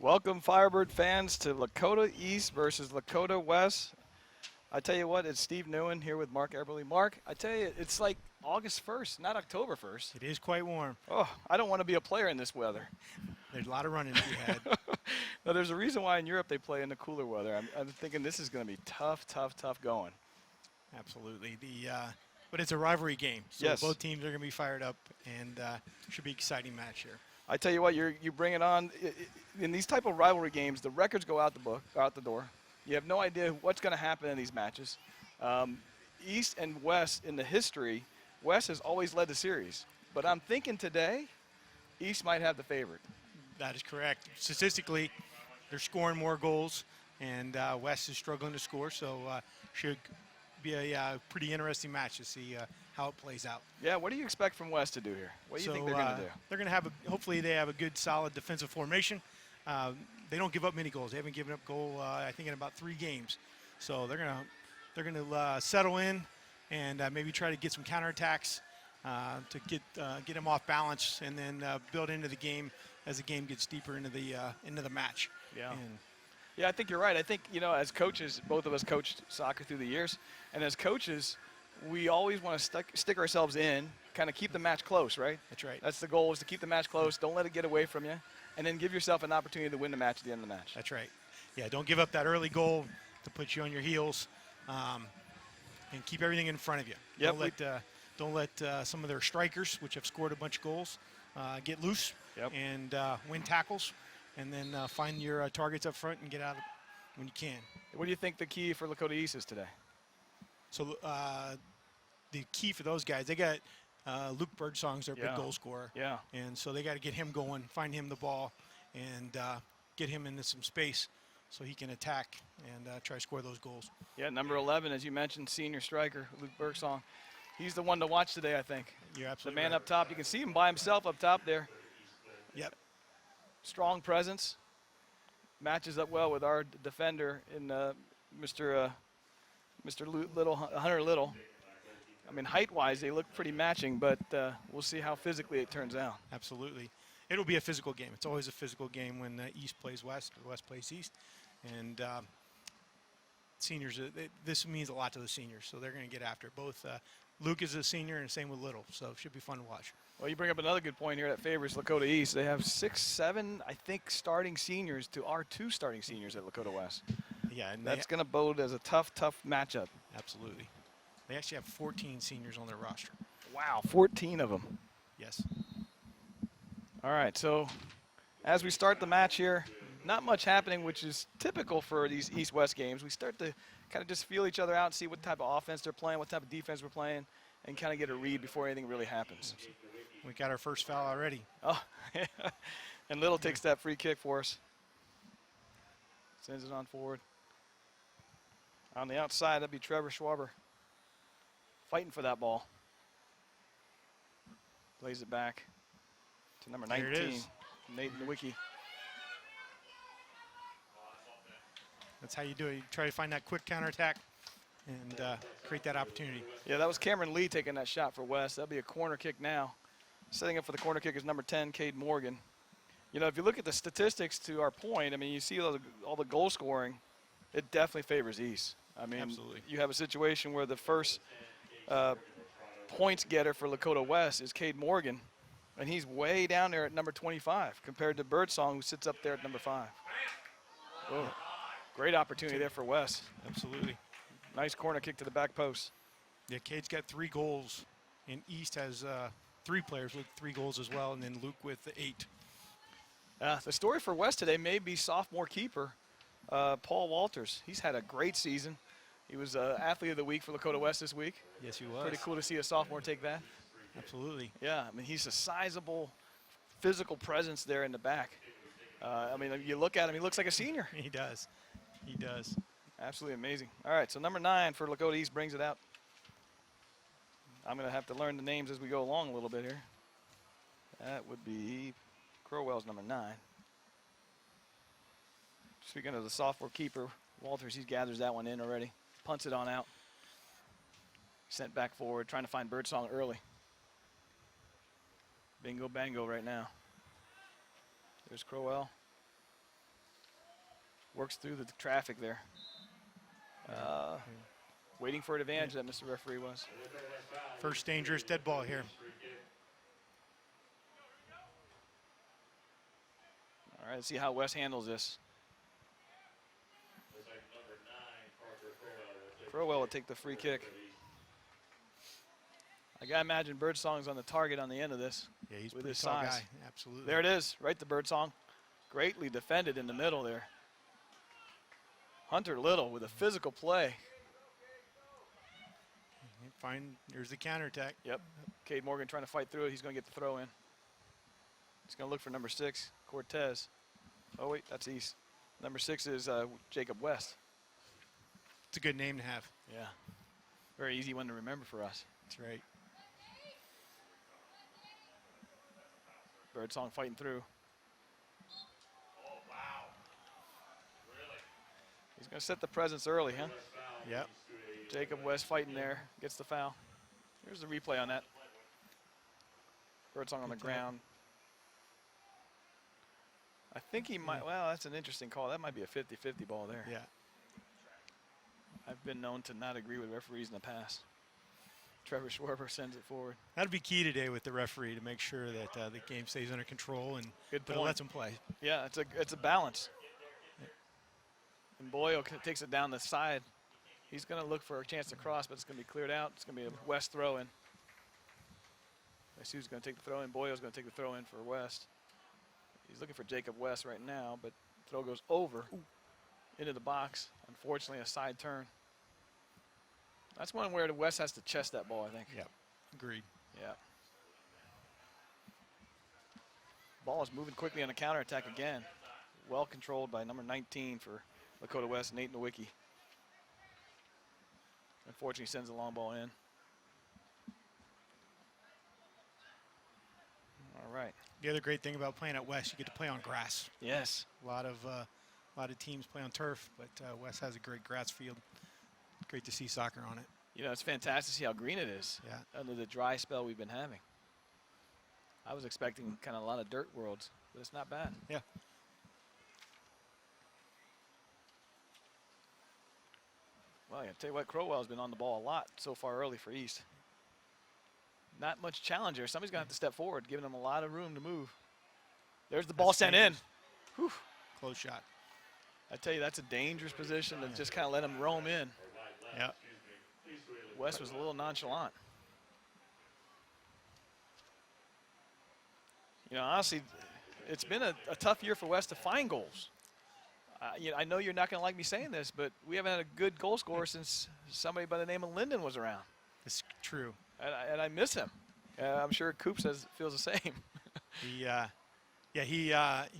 Welcome, Firebird fans, to Lakota East versus Lakota West. I tell you what, it's Steve Newen here with Mark Eberly. Mark, I tell you, it's like August 1st, not October 1st. It is quite warm. Oh, I don't want to be a player in this weather. There's a lot of running to be had. Now, there's a reason why in Europe they play in the cooler weather. I'm thinking this is going to be tough going. Absolutely. But it's a rivalry game, so yes. Both teams are going to be fired up, and should be an exciting match here. I tell you what, you bring it on. In these type of rivalry games, the records go out the door. You have no idea what's going to happen in these matches. East and West in the history, West has always led the series. But I'm thinking today, East might have the favorite. That is correct. Statistically, they're scoring more goals, and West is struggling to score, so should be a pretty interesting match to see how it plays out. Yeah, what do you expect from West to do here? What do you think they're going to do? They're going to have hopefully they have a good, solid defensive formation. They don't give up many goals. They haven't given up goal, I think, in about 3 games. So they're going to settle in and maybe try to get some counterattacks to get them off balance, and then build into the game as the game gets deeper into the match. Yeah. Yeah, I think you're right. I think, as coaches, both of us coached soccer through the years, and as coaches, we always want to stick ourselves in, kind of keep the match close, right? That's right. That's the goal, is to keep the match close. Don't let it get away from you, and then give yourself an opportunity to win the match at the end of the match. That's right. Yeah, don't give up that early goal to put you on your heels, and keep everything in front of you. Yep. Don't let some of their strikers, which have scored a bunch of goals, get loose. Yep. And win tackles, and then find your targets up front and get out when you can. What do you think the key for Lakota East is today? So the key for those guys, they got Luke Birdsong's their big goal scorer. Yeah. And so they got to get him going, find him the ball, and get him into some space so he can attack and try to score those goals. Yeah, number 11, as you mentioned, senior striker, Luke Birdsong. He's the one to watch today, I think. You're absolutely the man right. up top. You can see him by himself up top there. Yep. Strong presence. Matches up well with our defender in Mr. Little, Hunter Little. I mean, height-wise, they look pretty matching, but we'll see how physically it turns out. Absolutely. It'll be a physical game. It's always a physical game when East plays West or West plays East. And seniors, this means a lot to the seniors, so they're going to get after it. Both Luke is a senior, and same with Little, so it should be fun to watch. Well, you bring up another good point here that favors Lakota East. They have 6, 7, I think, starting seniors to our 2 starting seniors at Lakota West. Yeah, and that's going to bode as a tough matchup. Absolutely. They actually have 14 seniors on their roster. Wow, 14 of them. Yes. All right, so as we start the match here, not much happening, which is typical for these East-West games. We start to kind of just feel each other out and see what type of offense they're playing, what type of defense we're playing, and kind of get a read before anything really happens. We got our first foul already. Oh, yeah. And Little takes that free kick for us. Sends it on forward. On the outside, that'd be Trevor Schwaber. Fighting for that ball. Plays it back to number 19, there it is. Nate Nowicki. That's how you do it. You try to find that quick counterattack and create that opportunity. Yeah, that was Cameron Lee taking that shot for West. That'll be a corner kick now. Setting up for the corner kick is number 10, Cade Morgan. If you look at the statistics to our point, I mean, you see all the goal scoring, it definitely favors East. I mean, absolutely. You have a situation where the first points getter for Lakota West is Cade Morgan, and he's way down there at number 25 compared to Birdsong, who sits up there at number 5. Oh, great opportunity there for West. Absolutely. Nice corner kick to the back post. Yeah, Cade's got 3 goals, and East has 3 players with 3 goals as well, and then Luke with 8. The story for West today may be sophomore keeper Paul Walters. He's had a great season. He was Athlete of the Week for Lakota West this week. Yes, he was. Pretty cool to see a sophomore take that. Absolutely. Yeah, I mean, he's a sizable physical presence there in the back. I mean, you look at him, he looks like a senior. He does. He does. Absolutely amazing. All right, so number 9 for Lakota East brings it out. I'm going to have to learn the names as we go along a little bit here. That would be Crowell's number 9. Speaking of the sophomore keeper, Walters, he gathers that one in already. Punts it on out. Sent back forward, trying to find Birdsong early. Bingo bango right now. There's Crowell. Works through the traffic there. Waiting for an advantage that Mr. Referee was. First dangerous dead ball here. All right, let's see how West handles this. Crowell will take the free kick. I gotta imagine Birdsong's on the target on the end of this. Yeah, he's with pretty his tall size. guy. Absolutely. There it is, right to Birdsong. Greatly defended in the middle there. Hunter Little with a physical play. Fine. There's the counterattack. Yep. Cade Morgan trying to fight through it. He's going to get the throw in. He's going to look for number 6, Cortez. Oh, wait, that's East. Number 6 is Jacob West. It's a good name to have. Yeah. Very easy one to remember for us. That's right. Birdsong fighting through. He's going to set the presence early, huh? Yep. Jacob West fighting there. Gets the foul. Here's the replay on that. Birdsong on the ground. I think he might, well, that's an interesting call. That might be a 50-50 ball there. Yeah. I've been known to not agree with referees in the past. Trevor Schwarber sends it forward. That'll be key today with the referee to make sure that the game stays under control and lets them play. Yeah, it's a balance. And Boyle takes it down the side. He's going to look for a chance to cross, but it's going to be cleared out. It's going to be a West throw in. I see who's going to take the throw in. Boyle's going to take the throw in for West. He's looking for Jacob West right now, but throw goes over into the box. Unfortunately, a side turn. That's one where the West has to chest that ball, I think. Yep. Agreed. Yeah. Ball is moving quickly on a counterattack again. Well controlled by number 19 for Lakota West, Nate Nowicki. Unfortunately, sends the long ball in. All right. The other great thing about playing at West, you get to play on grass. Yes. A lot of teams play on turf, but West has a great grass field. Great to see soccer on it. You know, it's fantastic to see how green it is. Yeah. Under the dry spell we've been having. I was expecting kind of a lot of dirt worlds, but it's not bad. Yeah. Well, I tell you what, Crowell's been on the ball a lot so far early for East. Not much challenge here. Somebody's going to have to step forward, giving them a lot of room to move. There's the ball sent in. Whew. Close shot. I tell you, that's a dangerous position to just kind of let him roam in. Yeah. West was a little nonchalant. You know, honestly, it's been a tough year for West to find goals. You know, I know you're not going to like me saying this, but we haven't had a good goal scorer since somebody by the name of Linden was around. It's true. And I miss him. I'm sure Coop feels the same. He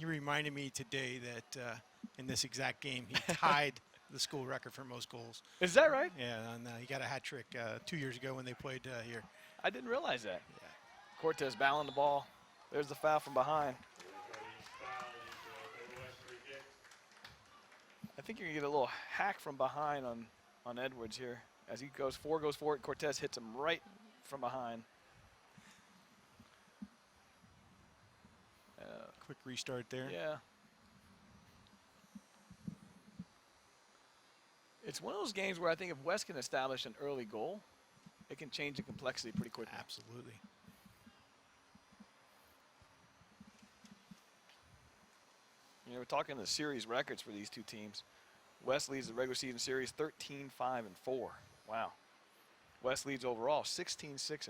reminded me today that in this exact game he tied the school record for most goals. Is that right? Yeah, and he got a hat trick 2 years ago when they played here. I didn't realize that. Yeah. Cortez battling the ball. There's the foul from behind. I think you're going to get a little hack from behind on Edwards here. As he goes forward, Cortez hits him right from behind. Quick restart there. Yeah. It's one of those games where I think if West can establish an early goal, it can change the complexity pretty quickly. Absolutely. You know, we're talking the series records for these two teams. West leads the regular season series 13-5-4. Wow. West leads overall 16-6-4.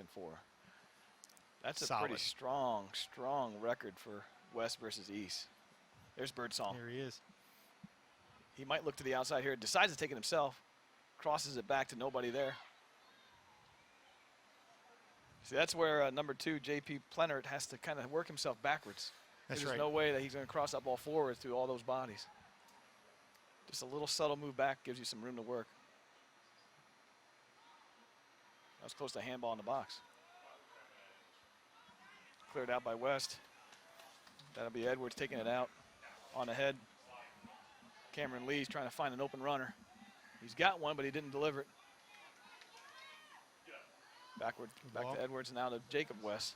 That's a Solid. pretty strong record for West versus East. There's Birdsong. There he is. He might look to the outside here. Decides to take it himself. Crosses it back to nobody there. See, that's where number 2, J.P. Plenert, has to kind of work himself backwards. That's There's right. no way that he's going to cross that ball forward through all those bodies. Just a little subtle move back gives you some room to work. That was close to a handball in the box. Cleared out by West. That'll be Edwards taking it out on ahead. Cameron Lee's trying to find an open runner. He's got one, but he didn't deliver it. Back to Edwards, now to Jacob West.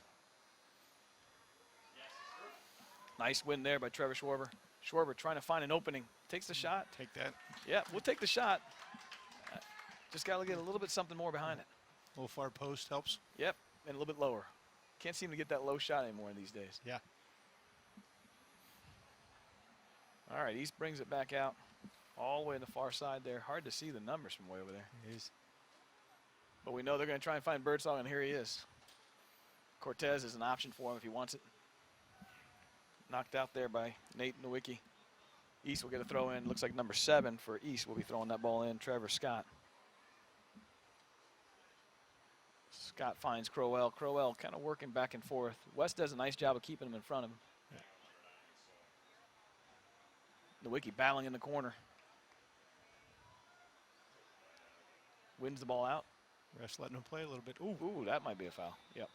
Nice win there by Trevor Schwarber. Schwarber trying to find an opening. Takes the shot. Take that. Yeah, we'll take the shot. Just got to get a little bit something more behind it. A little far post helps. Yep, and a little bit lower. Can't seem to get that low shot anymore these days. Yeah. All right, East brings it back out all the way on the far side there. Hard to see the numbers from way over there. It is. But we know they're going to try and find Birdsong, and here he is. Cortez is an option for him if he wants it. Knocked out there by Nate Nowicki. East will get a throw in. Looks like number 7 for East will be throwing that ball in, Trevor Scott. Scott finds Crowell. Crowell kind of working back and forth. West does a nice job of keeping him in front of him. Yeah. Nowicki battling in the corner. Wins the ball out. Ref's letting him play a little bit. Ooh. Ooh, that might be a foul. Yep.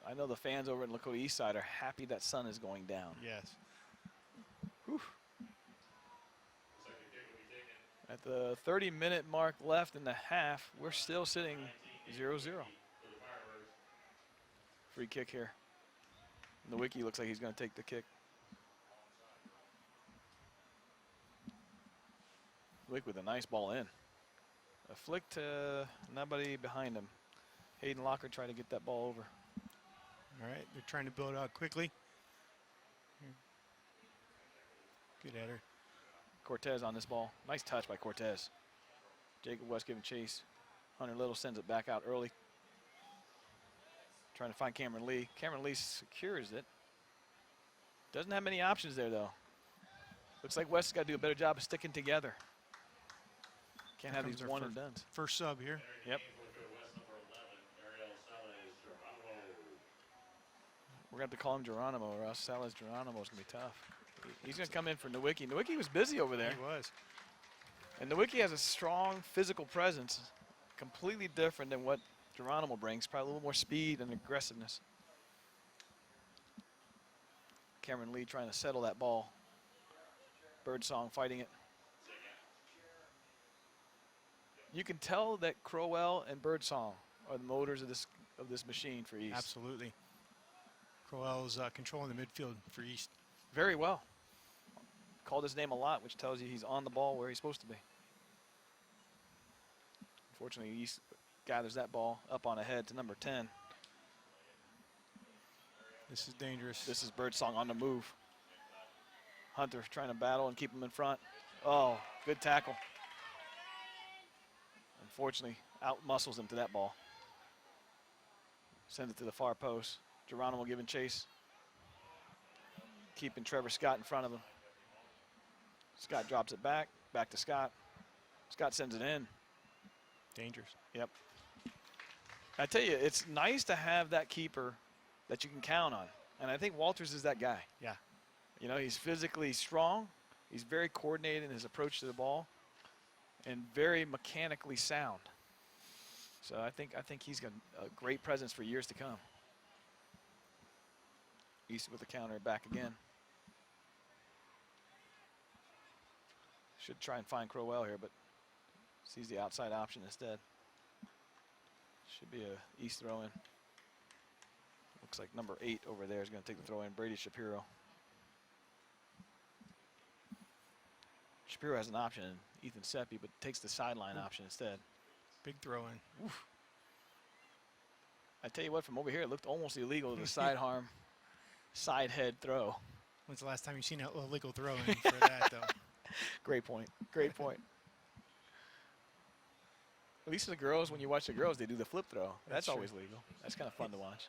I know the fans over in Lakota East Side are happy that sun is going down. Yes. Whew. At the 30-minute mark left in the half, we're still sitting 0-0. Free kick here. Nowicki looks like he's going to take the kick. Nowicki with a nice ball in. A flick to nobody behind him. Hayden Locker trying to get that ball over. All right, they're trying to build out quickly. Good header. Cortez on this ball. Nice touch by Cortez. Jacob West giving chase. Hunter Little sends it back out early. Trying to find Cameron Lee. Cameron Lee secures it. Doesn't have many options there, though. Looks like West has got to do a better job of sticking together. Can't have these one and dones. First sub here. Yep. We're going to have to call him Geronimo, or else Salas Geronimo is going to be tough. He's going to come in for Nowicki. Nowicki was busy over there. He was. And Nowicki has a strong physical presence, completely different than what Geronimo brings. Probably a little more speed and aggressiveness. Cameron Lee trying to settle that ball. Birdsong fighting it. You can tell that Crowell and Birdsong are the motors of this machine for East. Absolutely. Crowell's controlling the midfield for East. Very well. Called his name a lot, which tells you he's on the ball where he's supposed to be. Unfortunately, East gathers that ball up on ahead to number 10. This is dangerous. This is Birdsong on the move. Hunter trying to battle and keep him in front. Oh, good tackle. Unfortunately, out-muscles him to that ball. Sends it to the far post. Geronimo giving chase. Keeping Trevor Scott in front of him. Scott drops it back to Scott. Scott sends it in. Dangerous. Yep. I tell you, it's nice to have that keeper that you can count on. And I think Walters is that guy. Yeah. You know, he's physically strong. He's very coordinated in his approach to the ball and very mechanically sound. So I think he's got a great presence for years to come. East with the counter back again. Should try and find Crowell here, but sees the outside option instead. Should be a East throw in. Looks like number 8 over there is going to take the throw in, Brady Shapiro. Shapiro has an option, Ethan Seppi, but takes the sideline option instead. Big throw in. Oof. I tell you what, from over here, it looked almost illegal, the side arm, side head throw. When's the last time you've seen an illegal throw in for that, though? Great point. Great point. At least the girls, when you watch the girls, they do the flip throw. That's always legal. That's kind of fun to watch.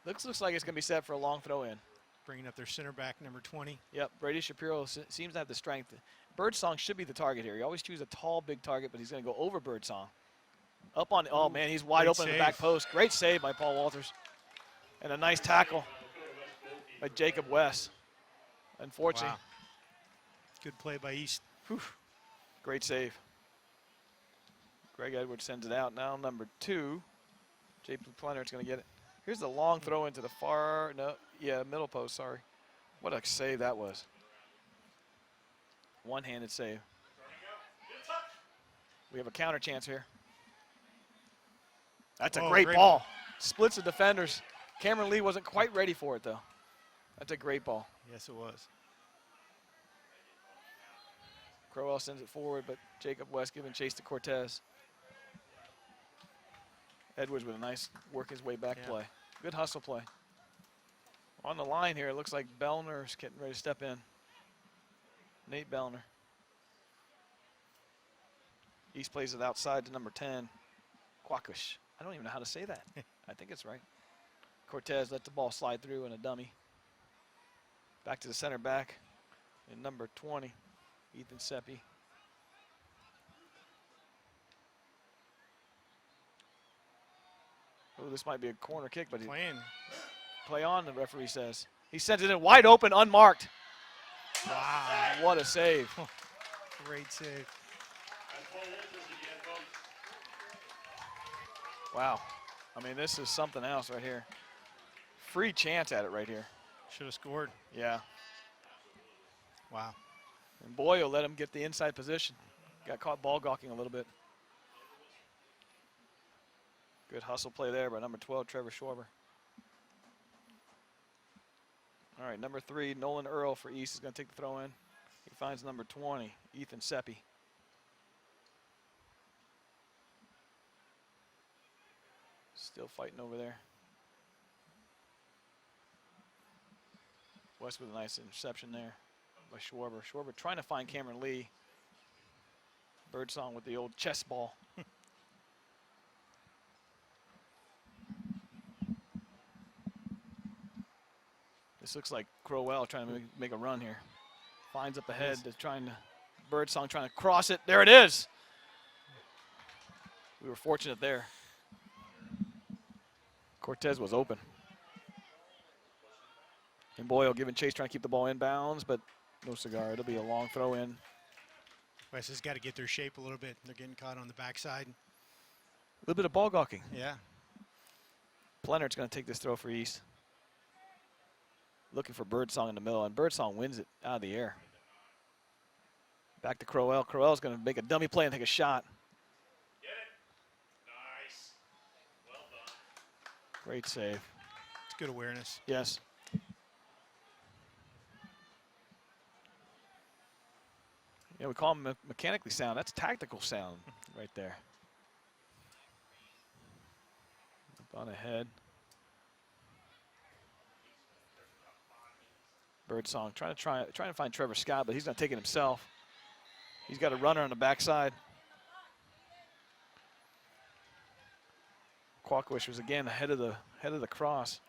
Looks like it's going to be set for a long throw in. Bringing up their center back, number 20. Yep, Brady Shapiro seems to have the strength. Birdsong should be the target here. You always choose a tall, big target, but he's going to go over Birdsong. Up on, oh man, he's wide open in the back post. Great save by Paul Walters. And a nice tackle by Jacob West. Unfortunately. Wow. Good play by East. Whew. Great save. Greg Edwards sends it out. Now number 2, J.P. Plenner's going to get it. Here's the long throw into the far, middle post, sorry. What a save that was. One-handed save. We have a counter chance here. That's a great ball. Splits the defenders. Cameron Lee wasn't quite ready for it, though. That's a great ball. Yes, it was. Carell sends it forward, but Jacob West giving chase to Cortez. Edwards with a nice work his way back play. Good hustle play. On the line here, it looks like Bellner's getting ready to step in. Nate Bellner. East plays it outside to number 10, Quackish. I don't even know how to say that. I think it's right. Cortez let the ball slide through in a dummy. Back to the center back in number 20, Ethan Seppi. Oh, this might be a corner kick, but play on, the referee says. He sends it in wide open, unmarked. Wow. What a save. Great save. Wow. I mean, this is something else right here. Free chance at it right here. Should have scored. Yeah. Wow. And Boyle let him get the inside position. Got caught ball gawking a little bit. Good hustle play there by number 12, Trevor Schwarber. All right, number 3, Nolan Earl for East is going to take the throw in. He finds number 20, Ethan Seppi. Still fighting over there. West with a nice interception there by Schwarber. Schwarber trying to find Cameron Lee. Birdsong with the old chest ball. This looks like Crowell trying to make a run here. Finds up ahead, Birdsong trying to cross it. There it is. We were fortunate there. Cortez was open. And Boyle giving chase, trying to keep the ball in bounds, but no cigar. It'll be a long throw in. West has got to get their shape a little bit. They're getting caught on the backside. A little bit of ball gawking. Yeah. Plenard's going to take this throw for East. Looking for Birdsong in the middle, and Birdsong wins it out of the air. Back to Crowell. Crowell's going to make a dummy play and take a shot. Get it. Nice. Well done. Great save. It's good awareness. Yes. Yeah, we call them mechanically sound. That's tactical sound right there. Up on ahead. Birdsong trying to find Trevor Scott, but he's not taking himself. He's got a runner on the backside. Quackish was again ahead of the cross.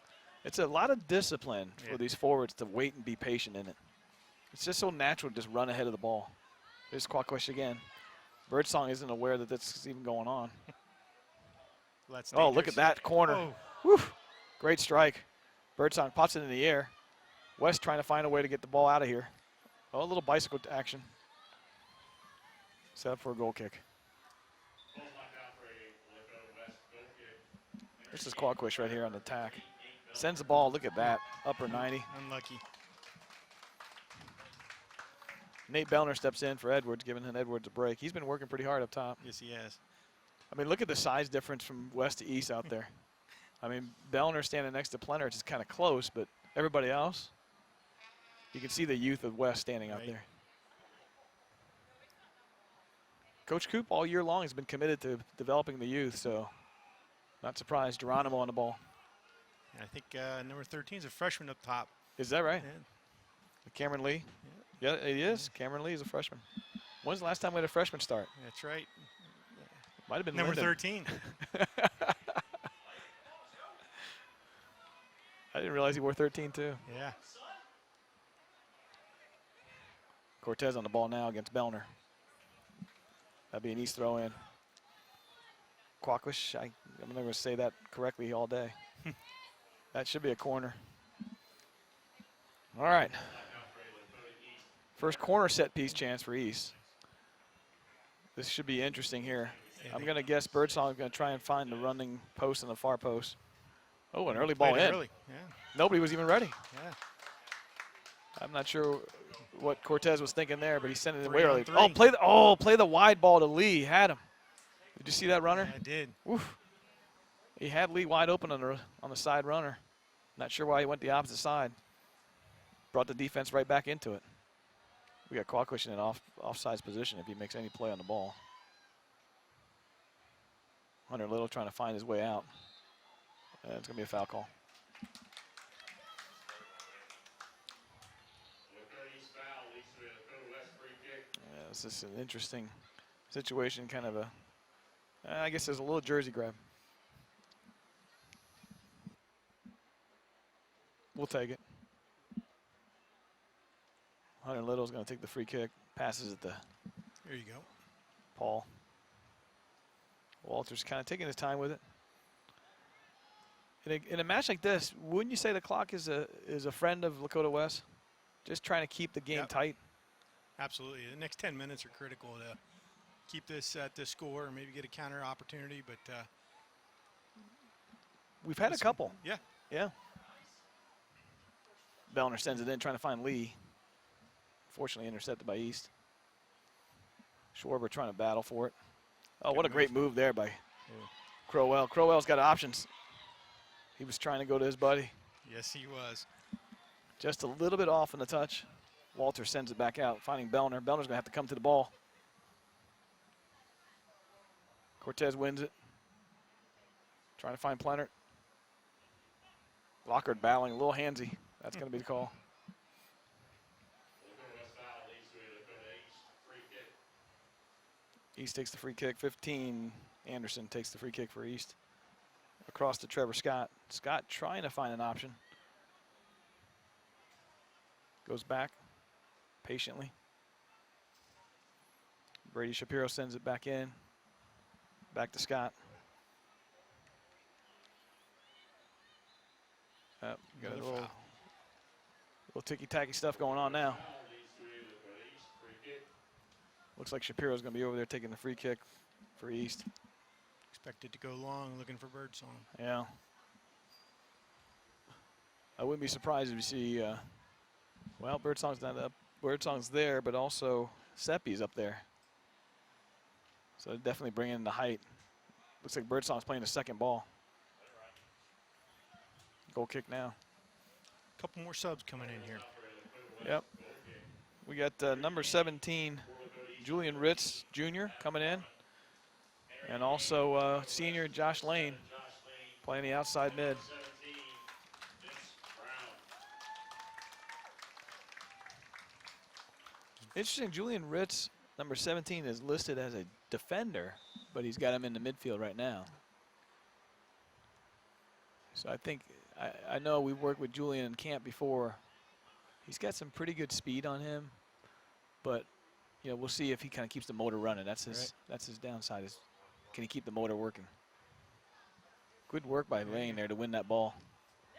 It's a lot of discipline for these forwards to wait and be patient in it. It's just so natural to just run ahead of the ball. There's Quackish again. Birdsong isn't aware that that's even going on. Oh, look at that corner. Oh. Whew. Great strike. Birdsong pops it in the air. West trying to find a way to get the ball out of here. Oh, a little bicycle action. Set up for a goal kick. This is Quackish right here on the attack. Sends the ball, look at that, upper 90. Unlucky. Nate Bellner steps in for Edwards, giving Edwards a break. He's been working pretty hard up top. Yes, he has. I mean, look at the size difference from west to east out there. I mean, Bellner standing next to Plenard is kind of close, but everybody else, you can see the youth of West standing out there. Coach Coop all year long has been committed to developing the youth, so not surprised. Geronimo on the ball. I think number 13 is a freshman up top. Is that right? Yeah. Cameron Lee? Yeah, it is. Cameron Lee is a freshman. When's the last time we had a freshman start? That's right. Might have been number Linden. 13. I didn't realize he wore 13 too. Yeah. Cortez on the ball now against Bellner. That'd be an East throw in. Quackish, I'm never going to say that correctly all day. That should be a corner. All right. First corner set piece chance for East. This should be interesting here. I'm going to guess Birdsong is going to try and find the running post on the far post. Oh, an early ball in. Early. Yeah. Nobody was even ready. Yeah. I'm not sure what Cortez was thinking there, but he sent it in 3 way on early. 3. Play the wide ball to Lee. Had him. Did you see that runner? Yeah, I did. Oof. He had Lee wide open on the side runner. Not sure why he went the opposite side. Brought the defense right back into it. We got Complexion in offsides position if he makes any play on the ball. Hunter Little trying to find his way out. And it's going to be a foul call. Yeah, this is an interesting situation, kind of I guess there's a little jersey grab. We'll take it. Hunter Little's going to take the free kick. Passes it to There you go. Paul. Walter's kind of taking his time with it. In a match like this, wouldn't you say the clock is a friend of Lakota West? Just trying to keep the game tight. Absolutely. The next 10 minutes are critical to keep this at the score and maybe get a counter opportunity. But we've had a couple. Yeah. Yeah. Belen sends it in, trying to find Lee. Fortunately intercepted by East. Schwarber trying to battle for it. Oh, what a great move there by Crowell. Crowell's got options. He was trying to go to his buddy. Yes, he was. Just a little bit off in the touch. Walter sends it back out, finding Bellner. Bellner's going to have to come to the ball. Cortez wins it. Trying to find Plennert. Lockhart battling, a little handsy. That's going to be the call. East takes the free kick. 15. Anderson takes the free kick for East. Across to Trevor Scott. Scott trying to find an option. Goes back patiently. Brady Shapiro sends it back in. Back to Scott. Got a little ticky-tacky stuff going on now. Looks like Shapiro's going to be over there taking the free kick for East. Expected to go long, looking for Birdsong. Yeah. I wouldn't be surprised if you see, well, Birdsong's not up. Birdsong's there, but also Seppi's up there. So definitely bringing in the height. Looks like Birdsong's playing the second ball. Goal kick now. A couple more subs coming in here. Yep. We got number 17, Julian Ritz Jr. coming in. And also senior Josh Lane playing the outside mid. Interesting, Julian Ritz, number 17, is listed as a defender, but he's got him in the midfield right now. So I think, I know we've worked with Julian in camp before. He's got some pretty good speed on him, but you know, we'll see if he kind of keeps the motor running. That's his downside, is can he keep the motor working? Good work by Lane there to win that ball.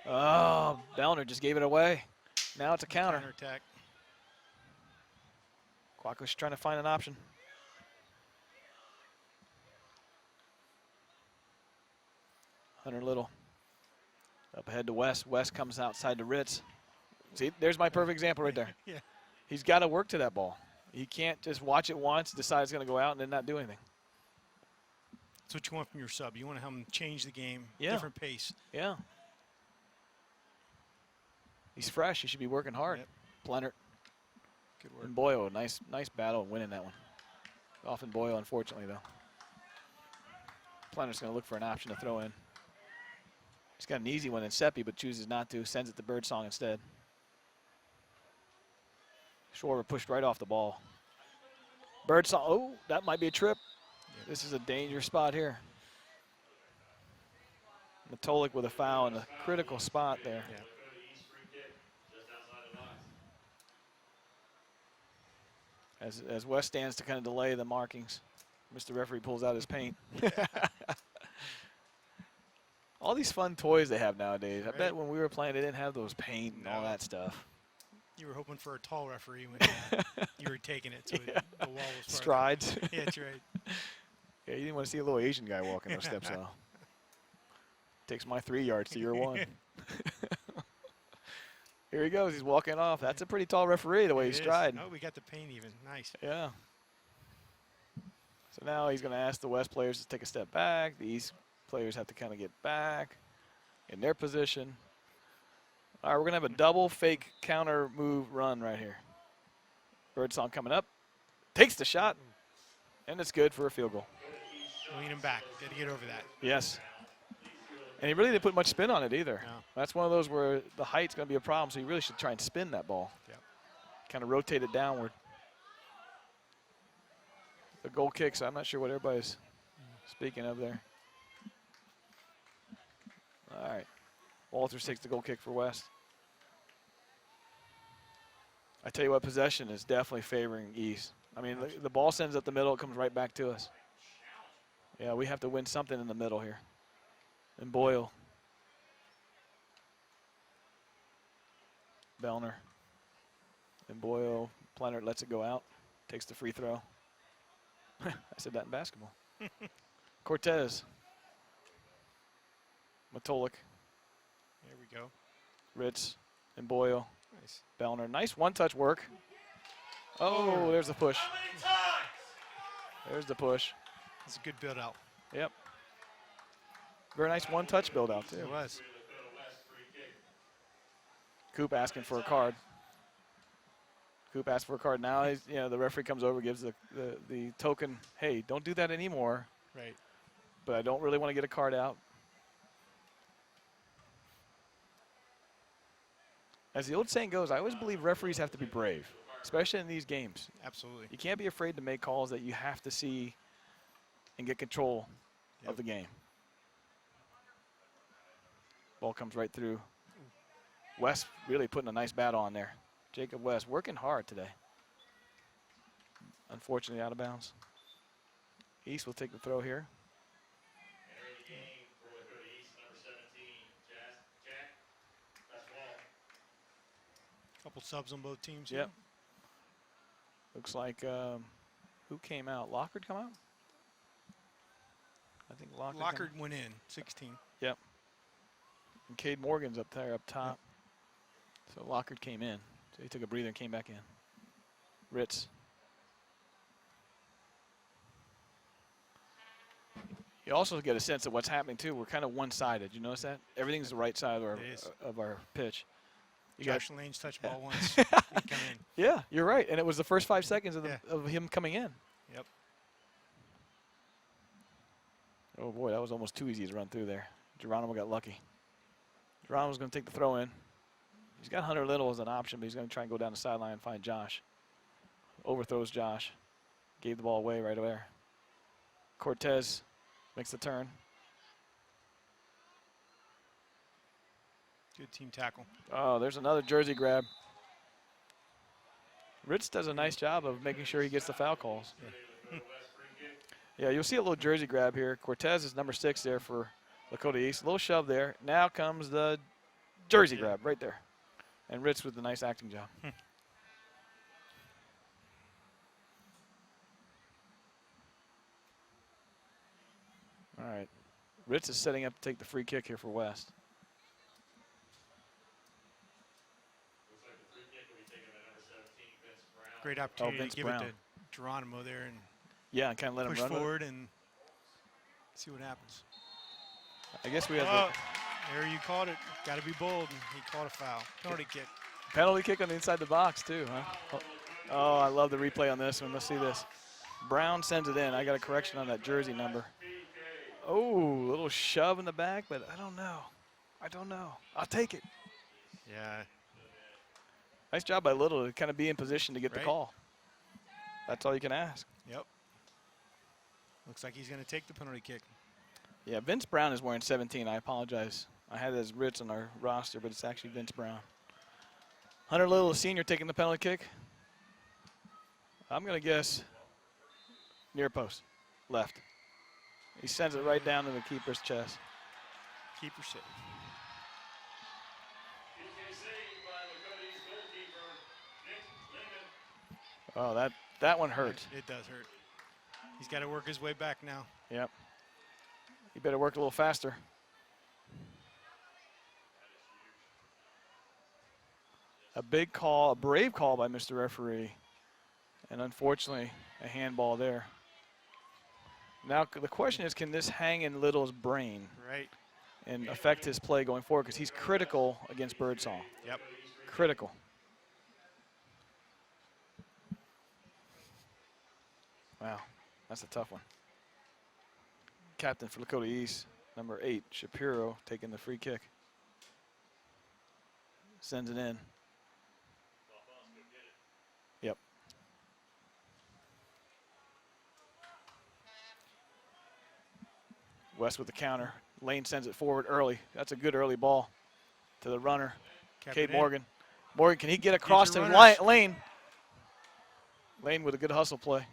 Oh, Bellner just gave it away. Now it's a counter. Attack. Quacko's trying to find an option. Hunter Little. Up ahead to West. West comes outside to Ritz. See, there's my perfect example right there. Yeah. He's got to work to that ball. He can't just watch it once, decide it's going to go out, and then not do anything. That's what you want from your sub. You want to have them change the game, Yeah. different pace. Yeah. He's fresh. He should be working hard. Yep. Plennert. Good work. And Boyle, nice battle winning that one. Off in Boyle, unfortunately, though. Plenner's going to look for an option to throw in. He's got an easy one in Seppi, but chooses not to. Sends it to Birdsong instead. Schwarber pushed right off the ball. Birdsong, oh, that might be a trip. Yep. This is a dangerous spot here. Matolik with a foul in a critical spot there. Yeah. As West stands to kind of delay the markings, Mr. Referee pulls out his paint. All these fun toys they have nowadays. Right. I bet when we were playing, they didn't have those paint and all that stuff. You were hoping for a tall referee when you were taking it, so Yeah. the wall was farther. Strides. Yeah, that's right. Yeah, you didn't want to see a little Asian guy walking those steps though. Takes my 3 yards to your 1. Here he goes. He's walking off. That's a pretty tall referee the way he's striding. Oh, we got the paint even. Nice. Yeah. So now he's going to ask the West players to take a step back. The East players have to kind of get back in their position. All right, we're going to have a double fake counter move run right here. Birdsong coming up, takes the shot, and it's good for a field goal. Lean him back. Got to get over that. Yes. And he really didn't put much spin on it either. No. That's one of those where the height's going to be a problem, so you really should try and spin that ball. Yep. Kind of rotate it downward. The goal kicks, I'm not sure what everybody's speaking of there. All right. Walters takes the goal kick for West. I tell you what, possession is definitely favoring East. I mean, the ball sends up the middle, it comes right back to us. Yeah, we have to win something in the middle here. And Boyle. Bellner. And Boyle. Plenner lets it go out. Takes the free throw. I said that in basketball. Cortez. Matolik. There we go. Ritz. And Boyle. Nice. Bellner. Nice one-touch work. Oh, there's the push. There's the push. That's a good build out. Yep. Very nice one-touch build out, too. It was. Coop asking for a card. Coop asks for a card. Now, he's, the referee comes over, gives the token, hey, don't do that anymore. Right. But I don't really want to get a card out. As the old saying goes, I always believe referees have to be brave, especially in these games. Absolutely. You can't be afraid to make calls that you have to see and get control of the game. Ball comes right through. West really putting a nice bat on there. Jacob West working hard today. Unfortunately out of bounds. East will take the throw here. Entering the game for Lakota East, number 17, Jack. That's Wall. Couple subs on both teams. Yep. Looks like, who came out? Lockard come out? I think Lockard. Lockard went in, 16. Yep. And Cade Morgan's up there, up top. So Lockard came in. So he took a breather and came back in. Ritz. You also get a sense of what's happening, too. We're kind of one-sided. You notice that? Everything's the right side of our pitch. You Josh Lane's touched ball once. Yeah. He come in. Yeah, you're right. And it was the first 5 seconds of him coming in. Yep. Oh, boy, that was almost too easy to run through there. Geronimo got lucky. Geronimo's going to take the throw in. He's got Hunter Little as an option, but he's going to try and go down the sideline and find Josh. Overthrows Josh. Gave the ball away right away. Cortez makes the turn. Good team tackle. Oh, there's another jersey grab. Ritz does a nice job of making sure he gets the foul calls. Yeah, you'll see a little jersey grab here. Cortez is number 6 there for Lakota East. A little shove there. Now comes the jersey grab right there. And Ritz with the nice acting job. All right. Ritz is setting up to take the free kick here for West. Looks like the free kick will be taken by number 17, Vince Brown. Great opportunity Vince to give Brown. it to Geronimo there and Yeah, and kind of let push him run forward and see what happens. I guess we have Oh, there you called it. Got to be bold. And he called a foul. Penalty kick. the penalty kick on the inside the box too, huh? Oh, I love the replay on this one. Let's see this. Brown sends it in. I got a correction on that jersey number. Oh, a little shove in the back, but I don't know. I'll take it. Yeah. Nice job by Little to kind of be in position to get the Right. call. That's all you can ask. Yep. Looks like he's going to take the penalty kick. Yeah, Vince Brown is wearing 17. I apologize. I had it as Ritz on our roster, but it's actually Vince Brown. Hunter Little, senior, taking the penalty kick. I'm going to guess near post, left. He sends it right down to the keeper's chest. Keeper safe. PK saved by Lakota East goalkeeper, Nick Linden. Oh, that one hurt. It does hurt. He's got to work his way back now. Yep. He better work a little faster. A big call, a brave call by Mr. Referee. And unfortunately, a handball there. Now the question is, can this hang in Little's brain Right. and affect his play going forward? Because he's critical against Birdsong. Yep. Critical. Wow, that's a tough one. Captain for Lakota East, number 8, Shapiro, taking the free kick. Sends it in. Yep. West with the counter. Lane sends it forward early. That's a good early ball to the runner, Kate Morgen. Morgen, can he get across to Lane? Lane with a good hustle play.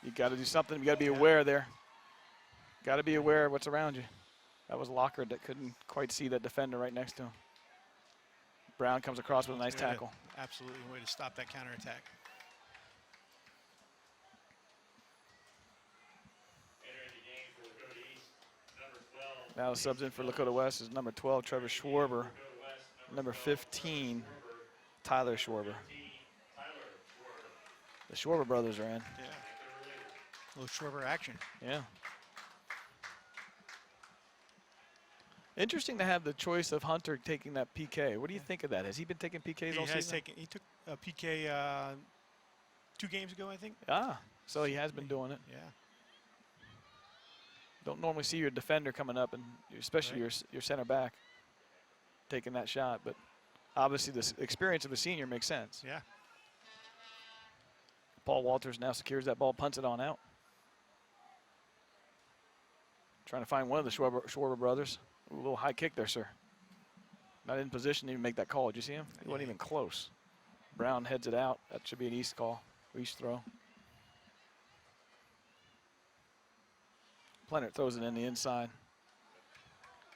You got to do something. You got to be aware there. Got to be aware of what's around you. That was Locker that couldn't quite see that defender right next to him. Brown comes across with a nice tackle. Absolutely, a way to stop that counterattack. Now the subs in for Lakota West is number 12, Trevor Schwarber. Number 15, Tyler Schwarber. The Schwarber brothers are in. Yeah. A little Schwarber action. Yeah. Interesting to have the choice of Hunter taking that PK. What do you think of that? Has he been taking PKs all season? He took a PK 2 games ago, I think. Ah, so he has been doing it. Yeah. Don't normally see your defender coming up, and especially your center back taking that shot. But obviously, the experience of a senior makes sense. Yeah. Paul Walters now secures that ball, punts it on out. Trying to find one of the Schwarber brothers. Ooh, a little high kick there, sir. Not in position to even make that call. Did you see him? He wasn't even close. Brown heads it out. That should be an East call, East throw. Plenert throws it in the inside.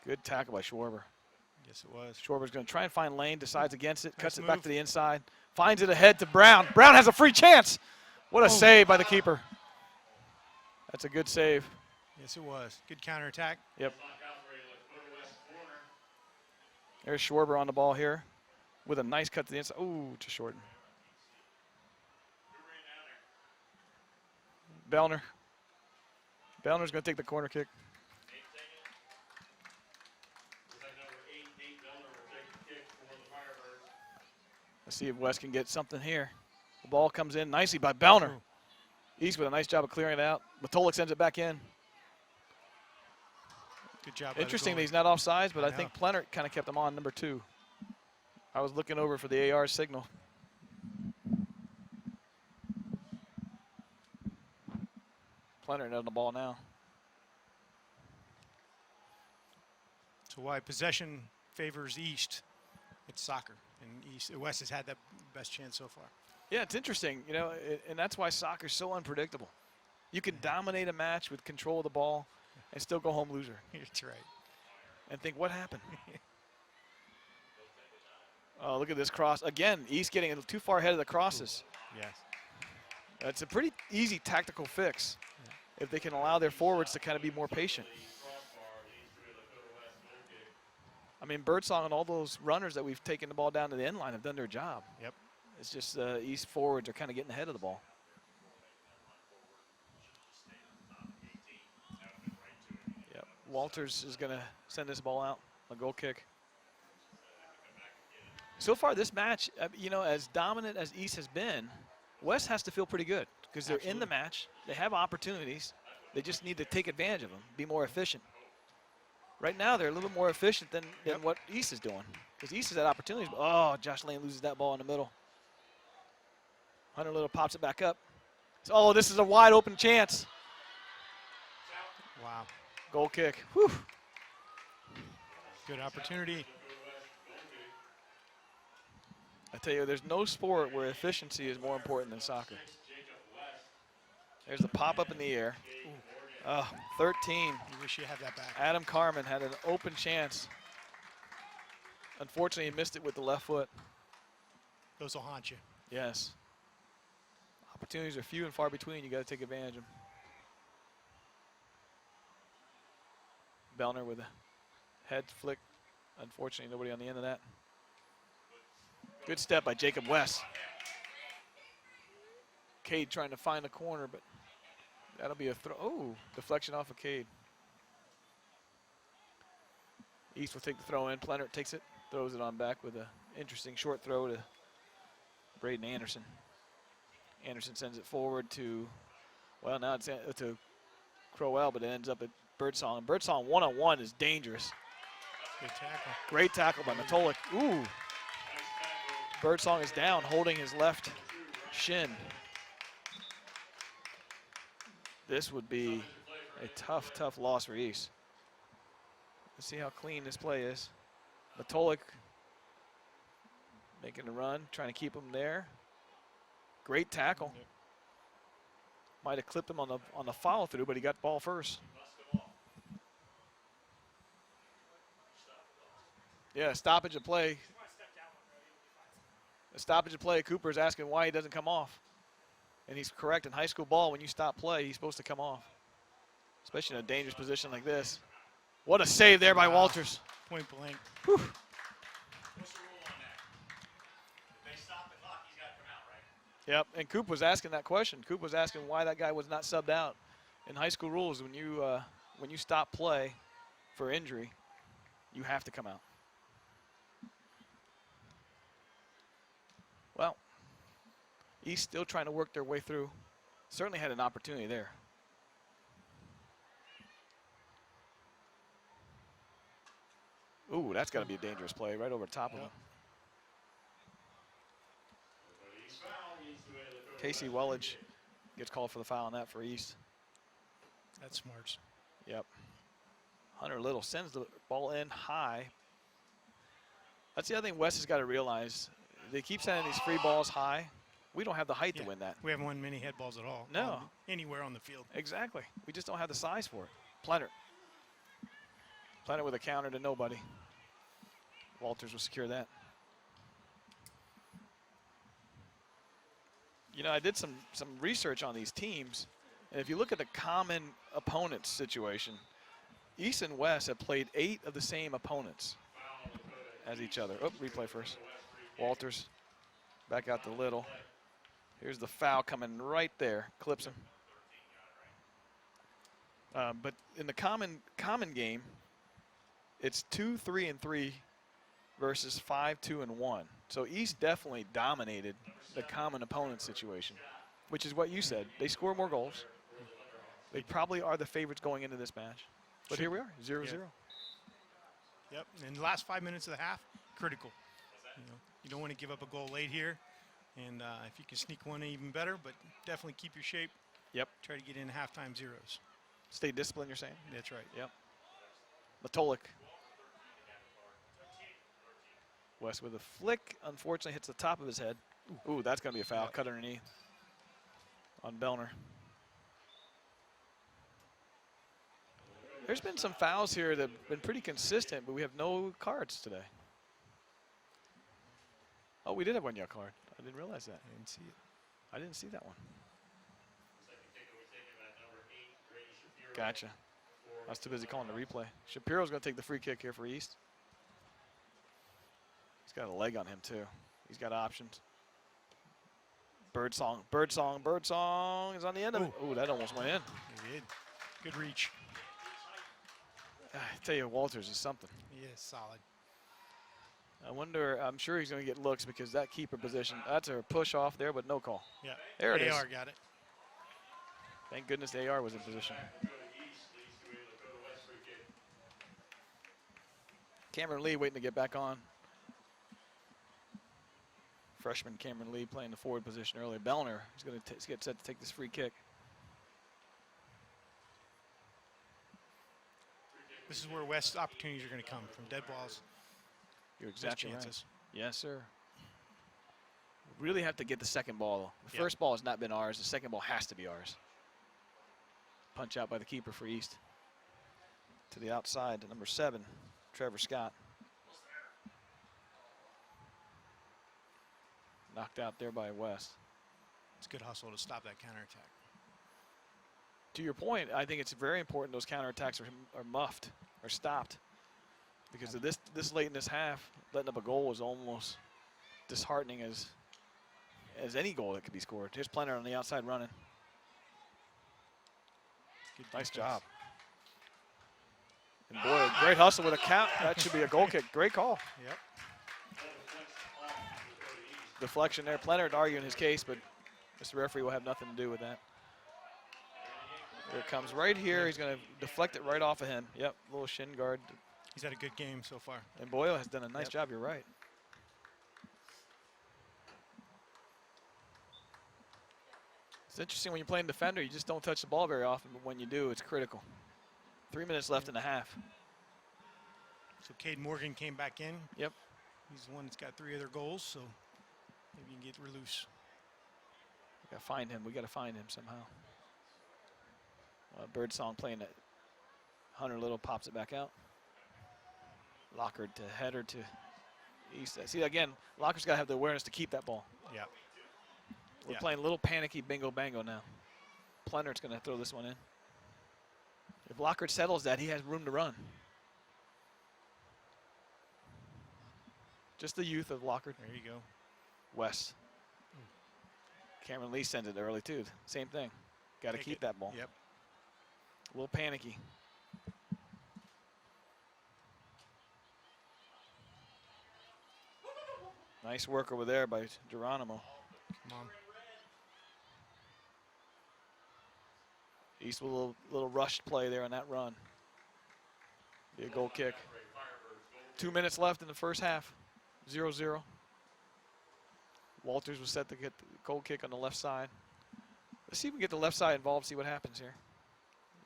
Good tackle by Schwarber. Yes, it was. Schwarber's going to try and find Lane, decides against it, cuts Nice it back move. to the inside, finds it ahead to Brown. Brown has a free chance. What a save by the keeper. That's a good save. Yes, it was. Good counterattack. Yep. There's Schwarber on the ball here with a nice cut to the inside. Ooh, to shorten. Bellner. Bellner's going to take the corner kick. Let's see if West can get something here. The ball comes in nicely by Bellner. East with a nice job of clearing it out. Matolik sends it back in. Good job. Interesting that he's not offsides, but I think Plenert kind of kept him on, number 2. I was looking over for the AR signal. Plenert on the ball now. So why possession favors East, it's soccer. And West has had that best chance so far. Yeah, it's interesting, you know, and that's why soccer's so unpredictable. You can dominate a match with control of the ball and still go home loser. That's right. And think, what happened? Oh, look at this cross. Again, East getting too far ahead of the crosses. Yes. It's a pretty easy tactical fix if they can allow their forwards to kind of be more patient. I mean, Birdsong and all those runners that we've taken the ball down to the end line have done their job. Yep. It's just East forwards are kind of getting ahead of the ball. Yep. Walters is going to send this ball out, a goal kick. So far this match, you know, as dominant as East has been, West has to feel pretty good because they're in the match. They have opportunities. They just need to take advantage of them, be more efficient. Right now, they're a little more efficient than what East is doing because East has had opportunities. But, oh, Josh Lane loses that ball in the middle. Hunter Little pops it back up. So, oh, this is a wide open chance. Wow. Goal kick. Whew. Good opportunity. I tell you, there's no sport where efficiency is more important than soccer. There's the pop up in the air. 13. You wish you had that back. Adam Carmen had an open chance. Unfortunately, he missed it with the left foot. Those will haunt you. Yes. Opportunities are few and far between. You got to take advantage of them. Bellner with a head flick. Unfortunately, nobody on the end of that. Good step by Jacob West. Cade trying to find the corner, but that'll be a throw. Oh, deflection off of Cade. East will take the throw in. Plenert takes it, throws it on back with an interesting short throw to Braden Anderson. Anderson sends it forward to, well, now it's to Carell, but it ends up at Birdsong. And Birdsong one-on-one is dangerous. Good tackle. Great tackle by Matolik. Ooh. Birdsong is down, holding his left shin. This would be a tough, tough loss for East. Let's see how clean this play is. Matolik making a run, trying to keep him there. Great tackle. Might have clipped him on the follow through, but he got the ball first. Yeah, stoppage of play. A stoppage of play. Cooper's asking why he doesn't come off. And he's correct. In high school ball, when you stop play, he's supposed to come off. Especially in a dangerous position like this. What a save there by Walters. Point blank. Whew. What's the rule on that? If they stop the clock, he's got to come out, right? Yep, and Coop was asking that question. Coop was asking why that guy was not subbed out. In high school rules, when you stop play for injury, you have to come out. Well, East still trying to work their way through. Certainly had an opportunity there. Ooh, that's got to be a dangerous play right over top of him. Casey Wellage gets called for the foul on that for East. That's smarts. Yep. Hunter Little sends the ball in high. That's the other thing West has got to realize. They keep sending these free balls high. We don't have the height to win that. We haven't won many head balls at all. No. Anywhere on the field. Exactly. We just don't have the size for it. Plenert. Plenert with a counter to nobody. Walters will secure that. You know, I did some research on these teams, and if you look at the common opponents situation, East and West have played 8 of the same opponents as each other. Oh, replay first. Walters back out to Little. Here's the foul coming right there. Clips him. But in the common game, it's 2, 3, and 3 versus 5, 2, and 1. So East definitely dominated the common opponent situation, which is what you said. They score more goals. They probably are the favorites going into this match. But here we are, 0-0. Yep, and the last 5 minutes of the half, critical. You don't want to give up a goal late here. And if you can sneak one even better, but definitely keep your shape. Yep. Try to get in halftime zeros. Stay disciplined, you're saying? That's right. Yep. Matolik. West with a flick. Unfortunately, hits the top of his head. Ooh, that's going to be a foul. Cut underneath on Bellner. There's been some fouls here that have been pretty consistent, but we have no cards today. Oh, we did have one yellow card. I didn't realize that. I didn't see it. I didn't see that one. Second ticket was taken by number 8, Grady Shapiro. Gotcha. I was too busy calling the replay. Shapiro's going to take the free kick here for East. He's got a leg on him, too. He's got options. Birdsong, Birdsong, Birdsong is on the end of it. Ooh, that almost went in. It did. Good reach. I tell you, Walters is something. He is solid. I wonder, I'm sure he's going to get looks because that keeper position, that's a push off there, but no call. Yeah. There it is. AR got it. Thank goodness AR was in position. Cameron Lee waiting to get back on. Freshman Cameron Lee playing the forward position early. Bellner is going to get set to take this free kick. This is where West's opportunities are going to come from dead balls. You're exactly right. chances. Yes, sir. Really have to get the second ball. The Yep. first ball has not been ours. The second ball has to be ours. Punch out by the keeper for East. To the outside to number 7, Trevor Scott. Knocked out there by West. It's good hustle to stop that counterattack. To your point, I think it's very important those counterattacks are muffed or stopped. Because of this late in this half, letting up a goal was almost disheartening as as any goal that could be scored. Here's Plenner on the outside running. Good Nice defense. job. And boy, great hustle with a count. That should be a goal kick. Great call. Yep. Deflection there. Plenner arguing his case, but Mr. Referee will have nothing to do with that. Here it comes right here. He's going to deflect it right off of him. Yep, little shin guard. He's had a good game so far. And Boyle has done a nice Yep. job. You're right. It's interesting when you're playing defender, you just don't touch the ball very often, but when you do, it's critical. 3 minutes left in the half. So Cade Morgan came back in. Yep. He's the one that's got 3 other goals, so maybe you can get loose. We gotta find him. We gotta find him somehow. Birdsong playing it. Hunter Little pops it back out. Lockard to header to East. See again, Locker's gotta have the awareness to keep that ball. Yeah. We're Yeah. playing a little panicky bingo bango now. Plenner's gonna throw this one in. If Lockard settles that, he has room to run. Just the youth of Lockard. There you go. West. Cameron Lee sends it early too. Same thing. Got to Take keep it. that ball. Yep. A little panicky. Nice work over there by Geronimo. Come on. East with a little rushed play there on that run. Be a goal kick. 2 minutes left in the first half. 0-0. Walters was set to get the goal kick on the left side. Let's see if we can get the left side involved, see what happens here.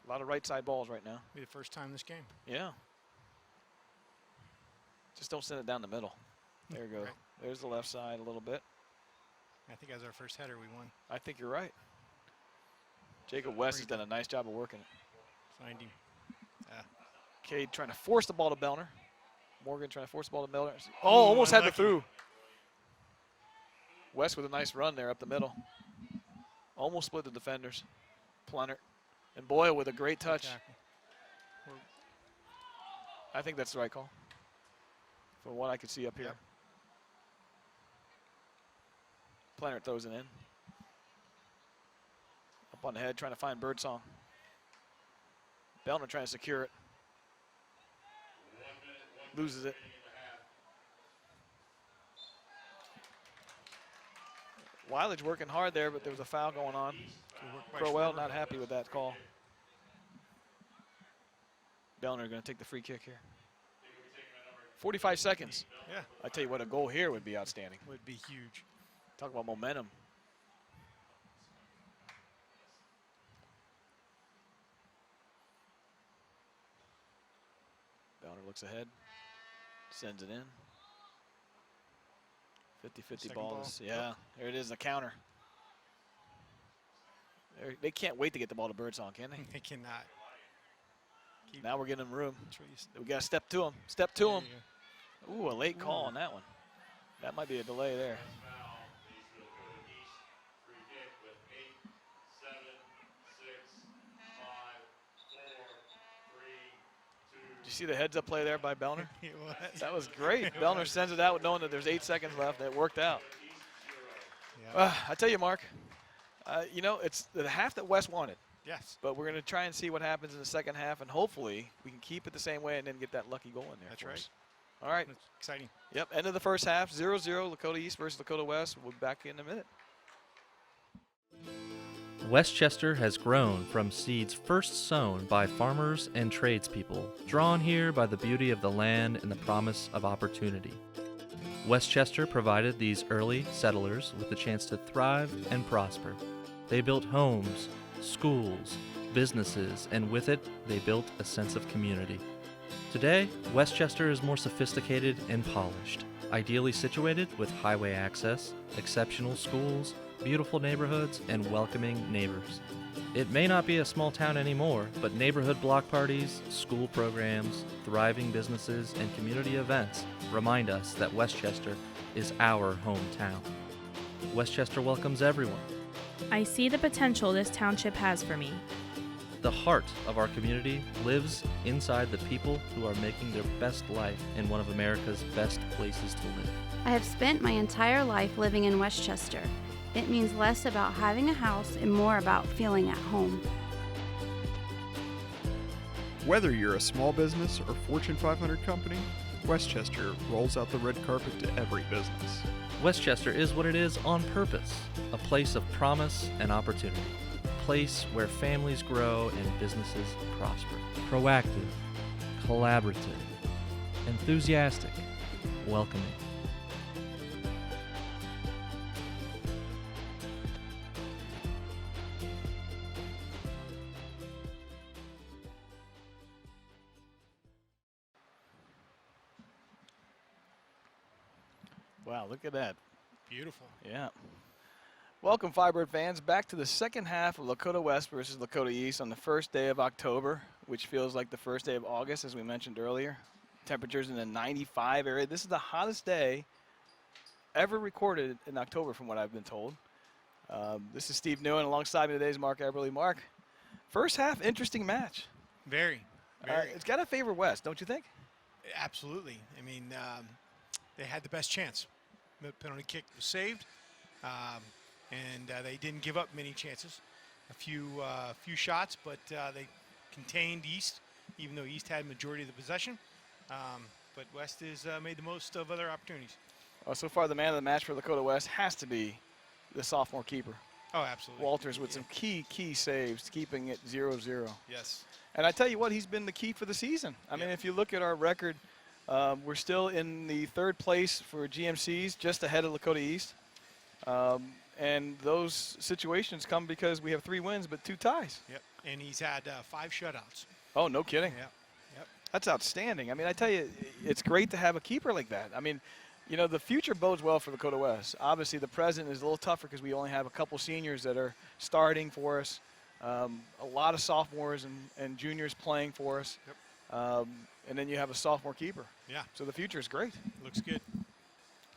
A lot of right side balls right now. Be the first time this game. Yeah. Just don't send it down the middle. There you go. Right. There's the left side a little bit. I think as our first header, we won. I think you're right. Jacob West has done a nice job of working it. Find him. Cade trying to force the ball to Bellner. Morgan trying to force the ball to Bellner. Oh, almost had the unlucky. through. West with a nice run there up the middle. Almost split the defenders. Plenner. And Boyle with a great touch. Tackle. I think that's the right call. From what I could see up here. Yep. Plenner throws it in. Up on the head, trying to find Birdsong. Bellner trying to secure it. Loses it. Wilage working hard there, but there was a foul going on. Good work by Carell Schwarber. not happy with that call. Bellner going to take the free kick here. 45 seconds. Yeah, I tell you what, a goal here would be outstanding. would be huge. Talk about momentum. Bellner looks ahead, sends it in. 50-50 Second balls. ball. Yeah, there it is, the counter. They can't wait to get the ball to Birdsong, can they? They cannot. Keep Now we're getting them room. Trace. We got to step to him. Step to There him. you go. Ooh, a late call on that one. That might be a delay there. Foul leads to Lakota East. Free kick with 8, 7, 6, 5, 4, 3, 2. Did you see the heads-up play there by Bellner? It was. That was great. Bellner sends it out knowing that there's 8 seconds left. That worked out. Yeah. I tell you, Mark, you know, it's the half that West wanted. Yes. But we're going to try and see what happens in the second half, and hopefully we can keep it the same way and then get that lucky goal in there. That's for right. us. All right. That's exciting. Yep, end of the first half, 0-0, Lakota East versus Lakota West. We'll be back in a minute. Westchester has grown from seeds first sown by farmers and tradespeople, drawn here by the beauty of the land and the promise of opportunity. Westchester provided these early settlers with the chance to thrive and prosper. They built homes, schools, businesses, and with it, they built a sense of community. Today, Westchester is more sophisticated and polished, ideally situated with highway access, exceptional schools, beautiful neighborhoods, and welcoming neighbors. It may not be a small town anymore, but neighborhood block parties, school programs, thriving businesses, and community events remind us that Westchester is our hometown. Westchester welcomes everyone. I see the potential this township has for me. The heart of our community lives inside the people who are making their best life in one of America's best places to live. I have spent my entire life living in Westchester, It means less about having a house and more about feeling at home. Whether you're a small business or Fortune 500 company, Westchester rolls out the red carpet to every business. Westchester is what it is on purpose, a place of promise and opportunity, a place where families grow and businesses prosper. Proactive, collaborative, enthusiastic, welcoming. Wow, look at that. Beautiful. Yeah. Welcome, Firebird fans, back to the second half of Lakota West versus Lakota East on the first day of October, which feels like the first day of August, as we mentioned earlier. Temperatures in the 95 area. This is the hottest day ever recorded in October, from what I've been told. This is Steve Newen. Alongside me today is Mark Eberly. Mark, first half, interesting match. Very. It's got to favor West, don't you think? Absolutely. I mean, they had the best chance. The penalty kick was saved, and they didn't give up many chances. A few shots, but they contained East, even though East had majority of the possession. But West has made the most of other opportunities. Well, so far, the man of the match for Lakota West has to be the sophomore keeper. Oh, absolutely. Walters with some key saves, keeping it 0-0. Yes. And I tell you what, he's been the key for the season. I mean, if you look at our record, we're still in the third place for GMCs, just ahead of Lakota East. And those situations come because we have 3 wins but 2 ties. Yep. And he's had 5 shutouts. Oh, no kidding. Yep. Yep. That's outstanding. I mean, I tell you, it's great to have a keeper like that. I mean, you know, the future bodes well for Lakota West. Obviously, the present is a little tougher because we only have a couple seniors that are starting for us. A lot of sophomores and juniors playing for us. Yep. And then you have a sophomore keeper. Yeah. So the future is great. Looks good.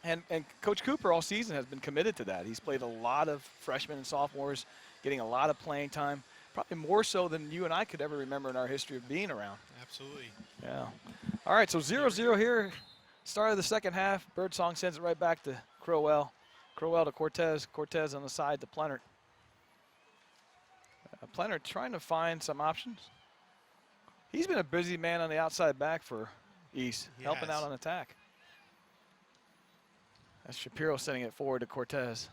And Coach Cooper all season has been committed to that. He's played a lot of freshmen and sophomores, getting a lot of playing time, probably more so than you and I could ever remember in our history of being around. Absolutely. Yeah. All right, so 0-0 here. Start of the second half. Birdsong sends it right back to Carell. Carell to Cortez. Cortez on the side to Plenert. Plenert trying to find some options. He's been a busy man on the outside back for East, helping out on attack. That's Shapiro sending it forward to Cortez.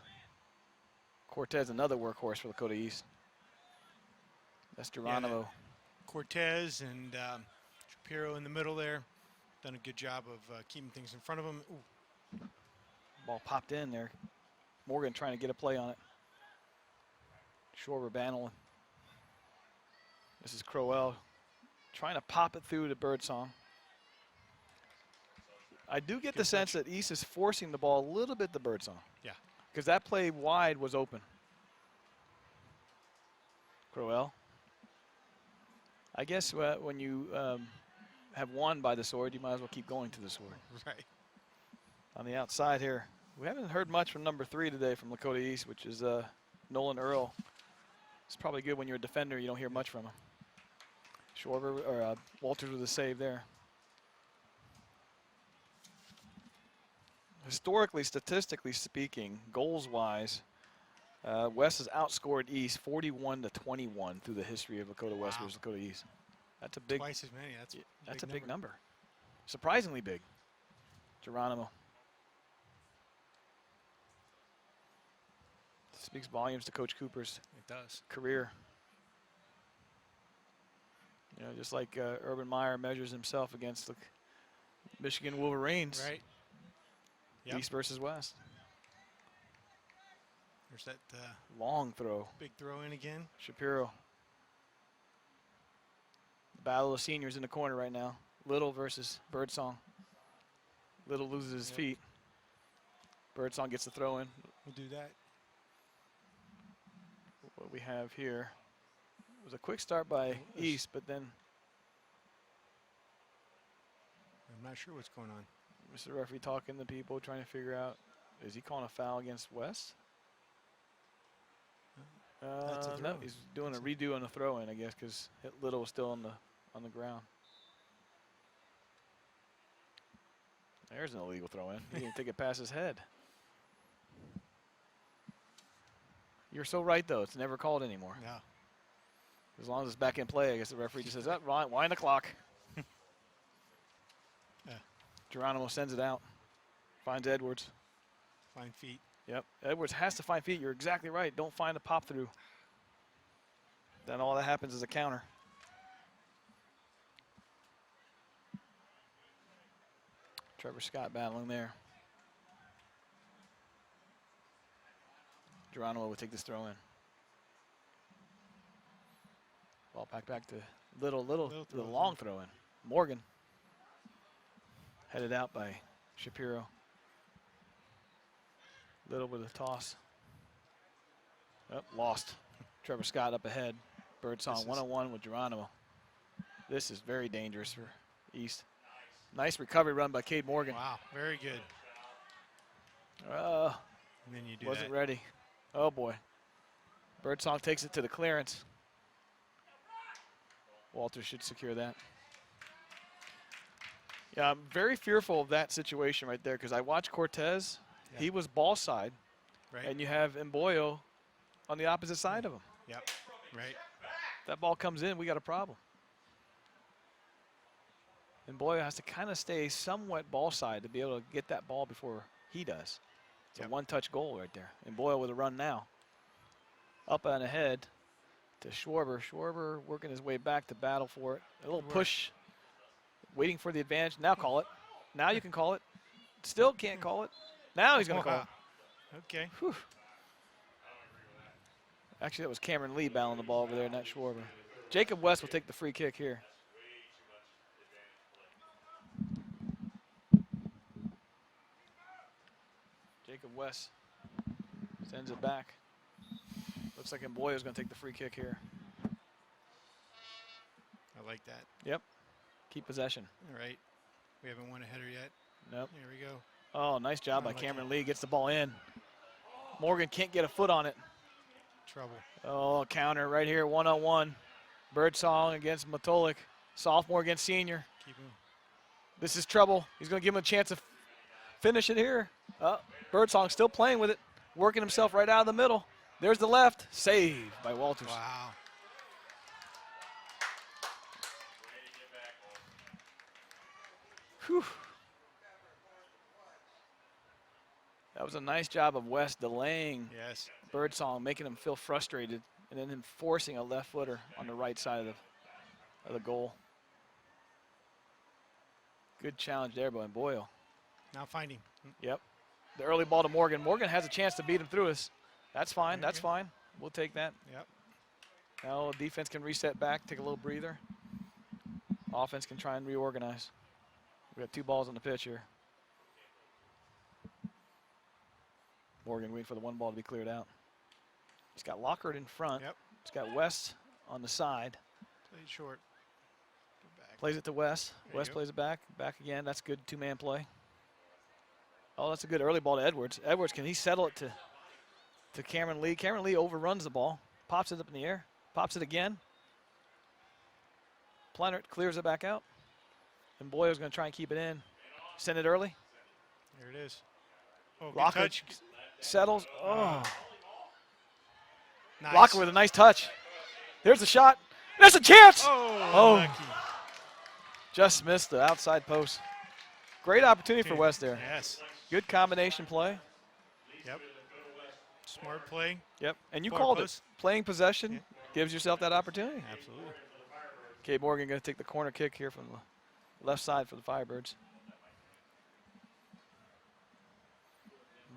Cortez, another workhorse for Lakota East. That's Geronimo. Yeah, Cortez and Shapiro in the middle there. Done a good job of keeping things in front of him. Ooh. Ball popped in there. Morgen trying to get a play on it. Schwarber battling. This is Carell trying to pop it through to Birdsong. I do get the sense that East is forcing the ball a little bit to Birdsong. Yeah. Because that play wide was open. Carell. I guess when you have won by the sword, you might as well keep going to the sword. Right. On the outside here, we haven't heard much from number 3 today from Lakota East, which is Nolan Earl. It's probably good when you're a defender, you don't hear much from him. Schwarber, or Walters with a save there. Historically, statistically speaking, goals-wise, West has outscored East 41-21 through the history of Lakota West versus Lakota East. That's a big. Twice as many. That's a big number. Surprisingly big. Geronimo. Speaks volumes to Coach Cooper's career. You know, just like Urban Meyer measures himself against the Michigan Wolverines. Right. Yep. East versus West. There's that long throw. Big throw in again. Shapiro. Battle of seniors in the corner right now. Little versus Birdsong. Little loses his feet. Birdsong gets the throw in. We'll do that. What we have here was a quick start by East, but then I'm not sure what's going on. Mr. Referee talking to people, trying to figure out, is he calling a foul against West? No, he's doing a redo on the throw-in, I guess, because Little was still on the ground. There's an illegal throw-in. He didn't take it past his head. You're so right, though. It's never called anymore. Yeah. As long as it's back in play, I guess the referee just says, wind the clock. Yeah. Geronimo sends it out. Finds Edwards. Fine feet. Yep. Edwards has to find feet. You're exactly right. Don't find a pop through. Then all that happens is a counter. Trevor Scott battling there. Geronimo would take this throw in. Ball back to little the long throw in. Morgen. Headed out by Shapiro. Little with a toss. Oh, lost. Trevor Scott up ahead. Birdsong 1-on-1 with Geronimo. This is very dangerous for East. Nice recovery run by Cade Morgen. Wow, very good. And then you do wasn't that. ready. Oh boy. Birdsong takes it to the clearance. Walter should secure that. Yeah, I'm very fearful of that situation right there because I watched Cortez. Yeah. He was ball side, Right. and you have Mboyo on the opposite side of him. Yep. Right. If that ball comes in, we got a problem. Mboyo has to kind of stay somewhat ball side to be able to get that ball before he does. It's a one-touch goal right there. Mboyo with a run now. Up and ahead to Schwarber. Schwarber working his way back to battle for it. A little push, waiting for the advantage. Now call it. Now you can call it. Still can't call it. Now he's going to call it. Okay. Whew. Actually, that was Cameron Lee battling the ball over there, not Schwarber. Jacob West will take the free kick here. Jacob West sends it back. Looks like Mboyo is going to take the free kick here. I like that. Yep. Keep possession. All right. We haven't won a header yet. Nope. Here we go. Oh, nice job by like Cameron Lee. Gets the ball in. Morgen can't get a foot on it. Trouble. Oh, counter right here, one-on-one. Birdsong against Matolik. Sophomore against senior. Keep him. This is trouble. He's going to give him a chance to finish it here. Birdsong still playing with it. Working himself right out of the middle. There's the left. Saved by Walters. Wow. Whew. That was a nice job of West delaying Yes. Birdsong, making him feel frustrated, and then forcing a left footer on the right side of the goal. Good challenge there by Boyle. Now find him. Yep. The early ball to Morgen. Morgen has a chance to beat him through us. That's fine. That's fine. We'll take that. Yep. Now defense can reset back, take a little breather. Offense can try and reorganize. We got 2 balls on the pitch here. Morgen waiting for the 1 ball to be cleared out. He's got Lockhart in front. Yep. He's got West on the side. Play it short. Go back. Plays it to West. There you West go. plays it back. Back again. That's good 2-man play. Oh, that's a good early ball to Edwards. Edwards, can he settle it to Cameron Lee? Cameron Lee overruns the ball. Pops it up in the air. Pops it again. Plannert clears it back out. And Boyle's going to try and keep it in. Send it early. There it is. Oh, good Lockhart touch. settles. Oh. Nice. Lockhart with a nice touch. There's the shot. There's a chance. Oh, lucky. Just missed the outside post. Great opportunity for West there. Yes. Good combination play. Yep. Smart play. Yep. And you Far called post. it. Playing possession Yeah. gives yourself that opportunity. Absolutely. Cade Morgen going to take the corner kick here from the left side for the Firebirds.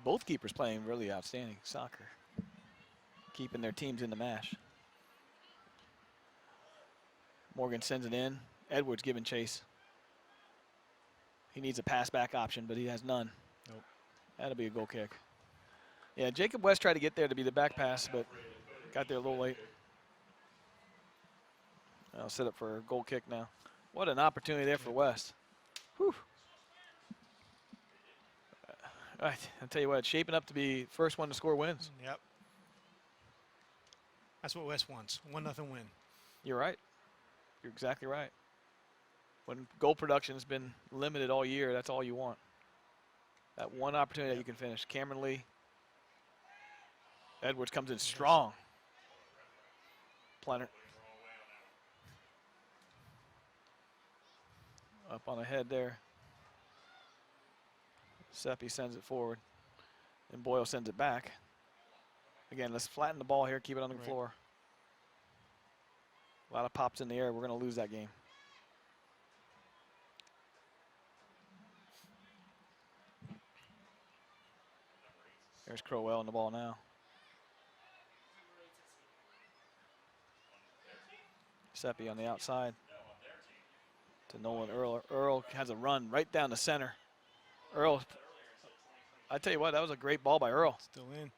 Both keepers playing really outstanding soccer. Keeping their teams in the mash. Morgen sends it in. Edwards giving chase. He needs a pass back option, but he has none. Nope. That'll be a goal kick. Yeah, Jacob West tried to get there to be the back pass, but got there a little late. I'll set up for a goal kick now. What an opportunity there for West. Whew. I'll tell you what, it's shaping up to be first one to score wins. Yep. That's what West wants. 1-0 win. You're right. You're exactly right. When goal production has been limited all year, that's all you want. That one opportunity that you can finish. Cameron Lee. Edwards comes in strong. Planner. Up on the head there. Seppi sends it forward. And Boyle sends it back. Again, let's flatten the ball here, keep it on the floor. A lot of pops in the air. We're going to lose that game. There's Crowell on the ball now. Seppi on the outside to Nolan Earl. Earl has a run right down the center. Earl, I tell you what, that was a great ball by Earl. Still in.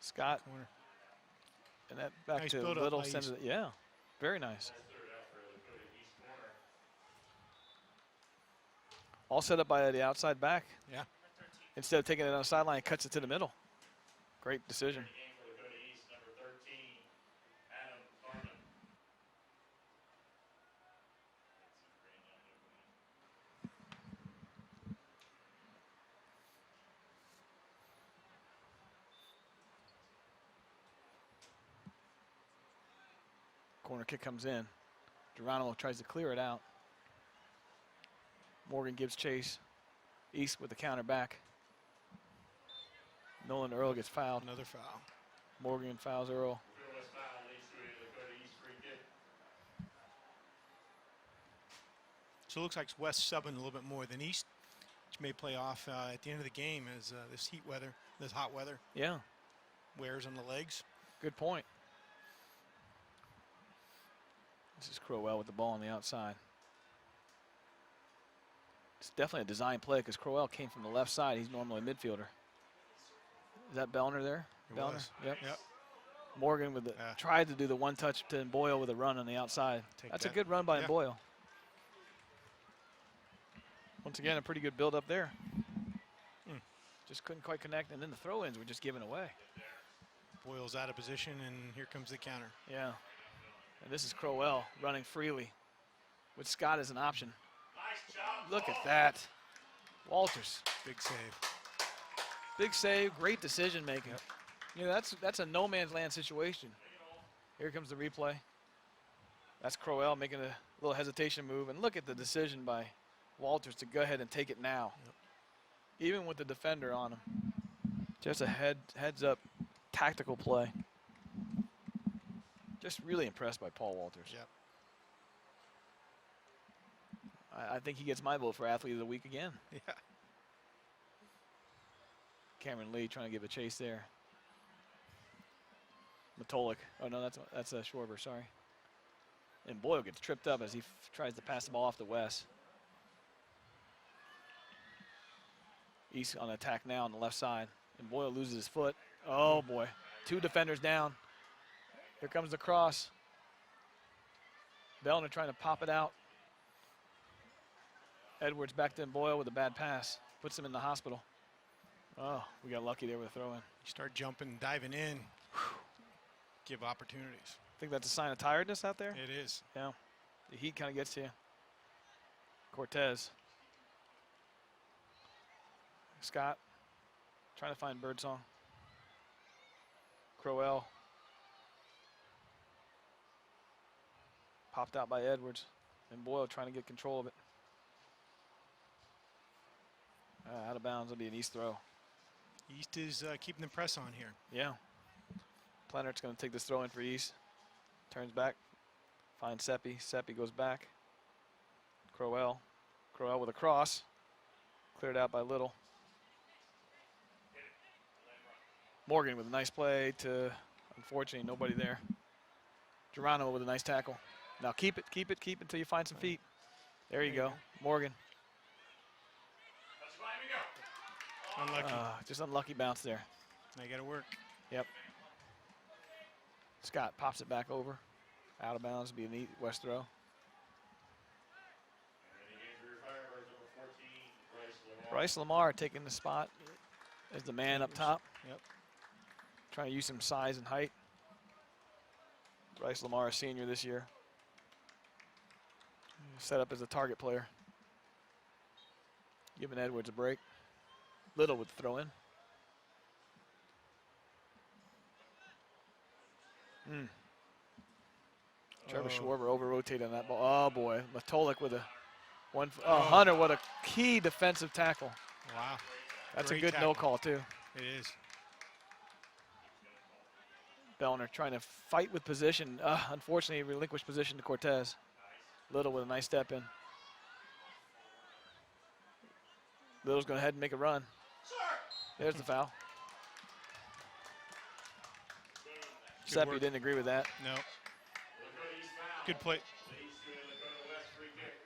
Scott. Corner. And that back Nice to build up Little. by Sends East. it, yeah, very nice. All set up by the outside back. Yeah. Instead of taking it on the sideline, cuts it to the middle. Great decision. Corner kick comes in. Geronimo tries to clear it out. Morgan gives chase. East with the counter back. Nolan Earl gets fouled. Another foul. Morgan fouls Earl. So it looks like West subbing a little bit more than East, which may play off at the end of the game as this heat weather, this hot weather Yeah, wears on the legs. good point. This is Crowell with the ball on the outside. It's definitely a design play because Crowell came from the left side. He's normally a midfielder. Is that Bellner there? It Bellner? was. Yep. Yep. Morgan with the tried to do the one touch to Boyle with a run on the outside. That's a good run by Boyle. Once again, a pretty good build up there. Just couldn't quite connect, and then the throw-ins were just given away. Boyle's out of position, and here comes the counter. Yeah. And this is Crowell running freely with Scott as an option. Look at that. Walters. Big save. Big save, great decision making. Yep. You know, that's a no man's land situation. Here comes the replay. That's Crowell making a little hesitation move, and look at the decision by Walters to go ahead and take it now. Yep. Even with the defender on him. Just a heads up tactical play. Just really impressed by Paul Walters. Yep. I think he gets my vote for Athlete of the Week again. Yeah. Cameron Lee trying to give a chase there. Matolik. Oh, no, that's a Schwarber, sorry. And Boyle gets tripped up as he tries to pass the ball off to Wes. East on attack now on the left side. And Boyle loses his foot. Oh, boy. 2 defenders down. Here comes the cross. Bellner trying to pop it out. Edwards back to Boyle with a bad pass. Puts him in the hospital. Oh, we got lucky there with a throw-in. You start jumping, diving in, give opportunities. Think that's a sign of tiredness out there? It is. Yeah. The heat kind of gets to you. Cortez. Scott trying to find Birdsong. Crowell. Popped out by Edwards. And Boyle trying to get control of it. Out of bounds will be an East throw. East is keeping the press on here. Yeah. Plannert's going to take this throw in for East. Turns back. Finds Seppi. Seppi goes back. Crowell. Crowell with a cross. Cleared out by Little. Morgan with a nice play to, unfortunately, nobody there. Geronimo with a nice tackle. Now keep it until you find some feet. There you go. Morgan. Unlucky. Just unlucky bounce there. They got to work. Yep. Scott pops it back over. Out of bounds, be a neat West throw. Bryce Lamar taking the spot as the man up top. Yep. Trying to use some size and height. Bryce Lamar, a senior this year. Set up as a target player. Giving Edwards a break. Little with the throw in. Trevor Schwarber over-rotated on that ball. Oh, boy. Matolik with a one. Oh, Hunter, what a key defensive tackle. Wow. That's Great a good tackle. no call, too. It is. Bellner trying to fight with position. Unfortunately, relinquished position to Cortez. Little with a nice step in. Little's going to head and make a run. There's the foul. Seppi work. didn't agree with that. No. Good play.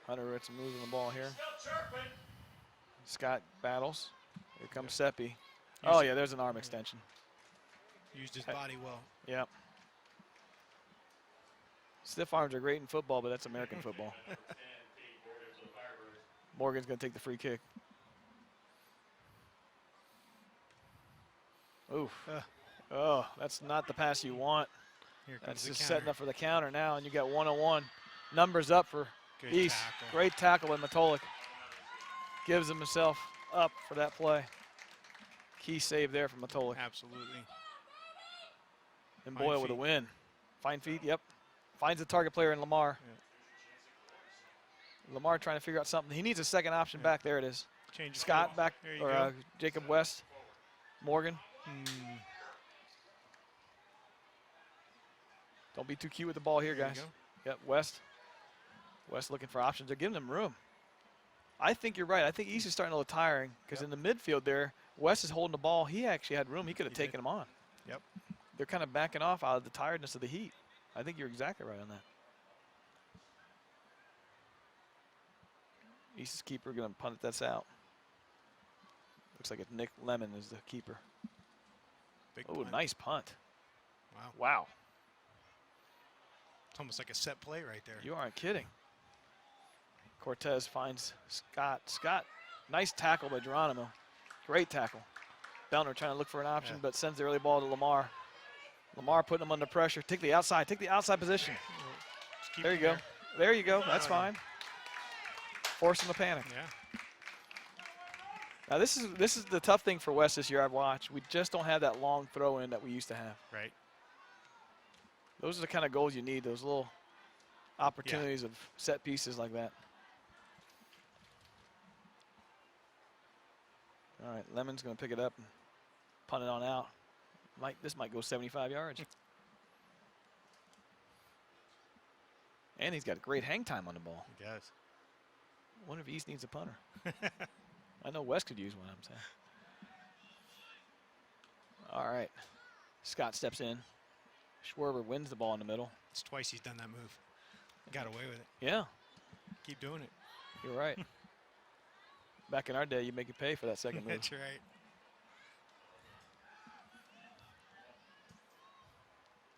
Hunter with some moves on the ball here. Scott battles. Here comes Seppi. Oh, yeah, there's an arm extension. Used his body well. Yep. Stiff arms are great in football, but that's American football. Morgan's going to take the free kick. Oof. Oh, that's not the pass you want. Here comes That's the just counter. setting up for the counter now, and you got 101. Numbers up for Good East. tackle. Great tackle by Matolik. Gives himself up for that play. Key save there from Matolik. Absolutely. And Fine Boyle with a feet. win. Fine feet, yep. Finds the target player in Lamar. Lamar trying to figure out something. He needs a second option back. There it is. Change of Scott field. back, There you or go. Jacob West. Morgan. Don't be too cute with the ball here, There you guys. go. Yep, West. West looking for options. They're giving them room. I think you're right. I think East is starting to look tiring because in the midfield there, West is holding the ball. He actually had room. He could have He did. taken him on. Yep. They're kind of backing off out of the tiredness of the heat. I think you're exactly right on that. East's keeper going to punt this out. Looks like it's Nick Lemon is the keeper. Big Oh, punt. nice punt. Wow. Wow. It's almost like a set play right there. You aren't kidding. Cortez finds Scott. Scott, nice tackle by Geronimo. Great tackle. Bellner trying to look for an option, but sends the early ball to Lamar. Lamar putting him under pressure. Take the outside position. Just keep There you him go. There you go. That's fine. Force him to panic. Yeah. Now this is the tough thing for West this year I've watched. We just don't have that long throw in that we used to have. Right. Those are the kind of goals you need, those little opportunities of set pieces like that. All right, Lemon's going to pick it up and punt it on out. This might go 75 yards. And he's got great hang time on the ball. He does. I wonder if East needs a punter. I know West could use one, I'm saying. All right. Scott steps in. Schwerber wins the ball in the middle. It's twice he's done that move. Got away with it. Yeah, Keep doing it. you're right. Back in our day, you make you pay for that second move. That's right.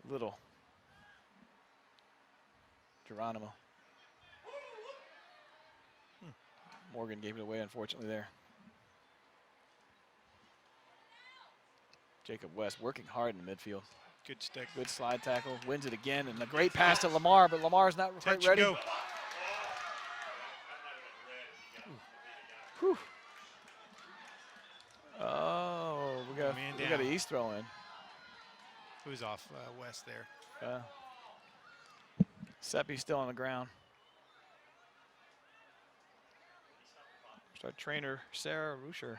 Little. Geronimo. Morgan gave it away, unfortunately, there. Jacob West working hard in the midfield. Good stick. Good slide tackle, wins it again, and a great pass to Lamar, but Lamar's not quite Touch, ready. go. Whew. Oh, we got Man an down. East throw in. Who's off West there? Seppi's still on the ground. Our trainer, Sarah Ruscher.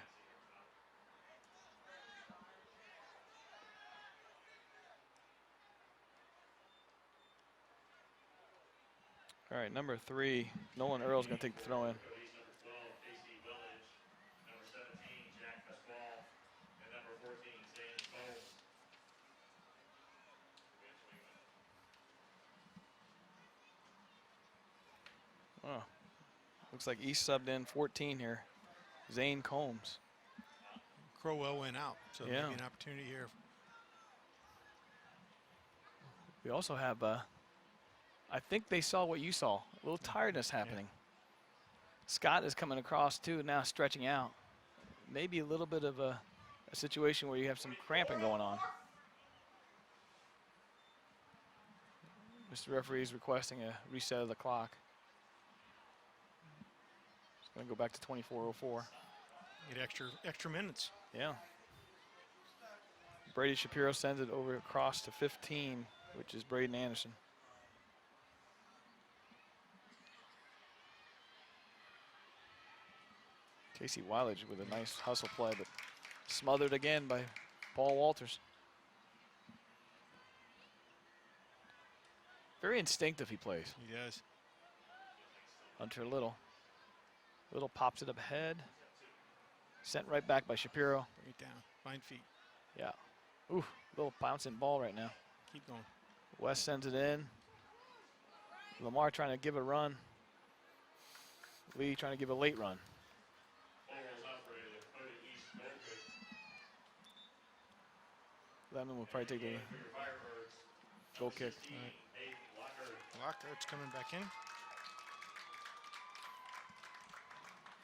All right, number 3, Nolan Earl's going to take the throw in. Oh, looks like East subbed in 14 here. Zane Combs. Crowell went out, so Yeah. maybe an opportunity here. We also have, I think they saw what you saw, a little tiredness happening. Scott is coming across too, now stretching out. Maybe a little bit of a situation where you have some cramping going on. Mr. Referee is requesting a reset of the clock. It's going to go back to 24:04. Get extra minutes. Yeah. Brady Shapiro sends it over across to 15. which is Braden Anderson. Casey Wilage with a nice hustle play, but smothered again by Paul Walters. Very instinctive he plays. He does. Hunter Little. Little pops it up ahead. Sent right back by Shapiro. Bring it down. Find feet. Yeah. Ooh, little bouncing ball right now. Keep going. West sends it in. Lamar trying to give a run. Lee trying to give a late run. Lemon will probably take the goal kick. Lockhart's coming back in.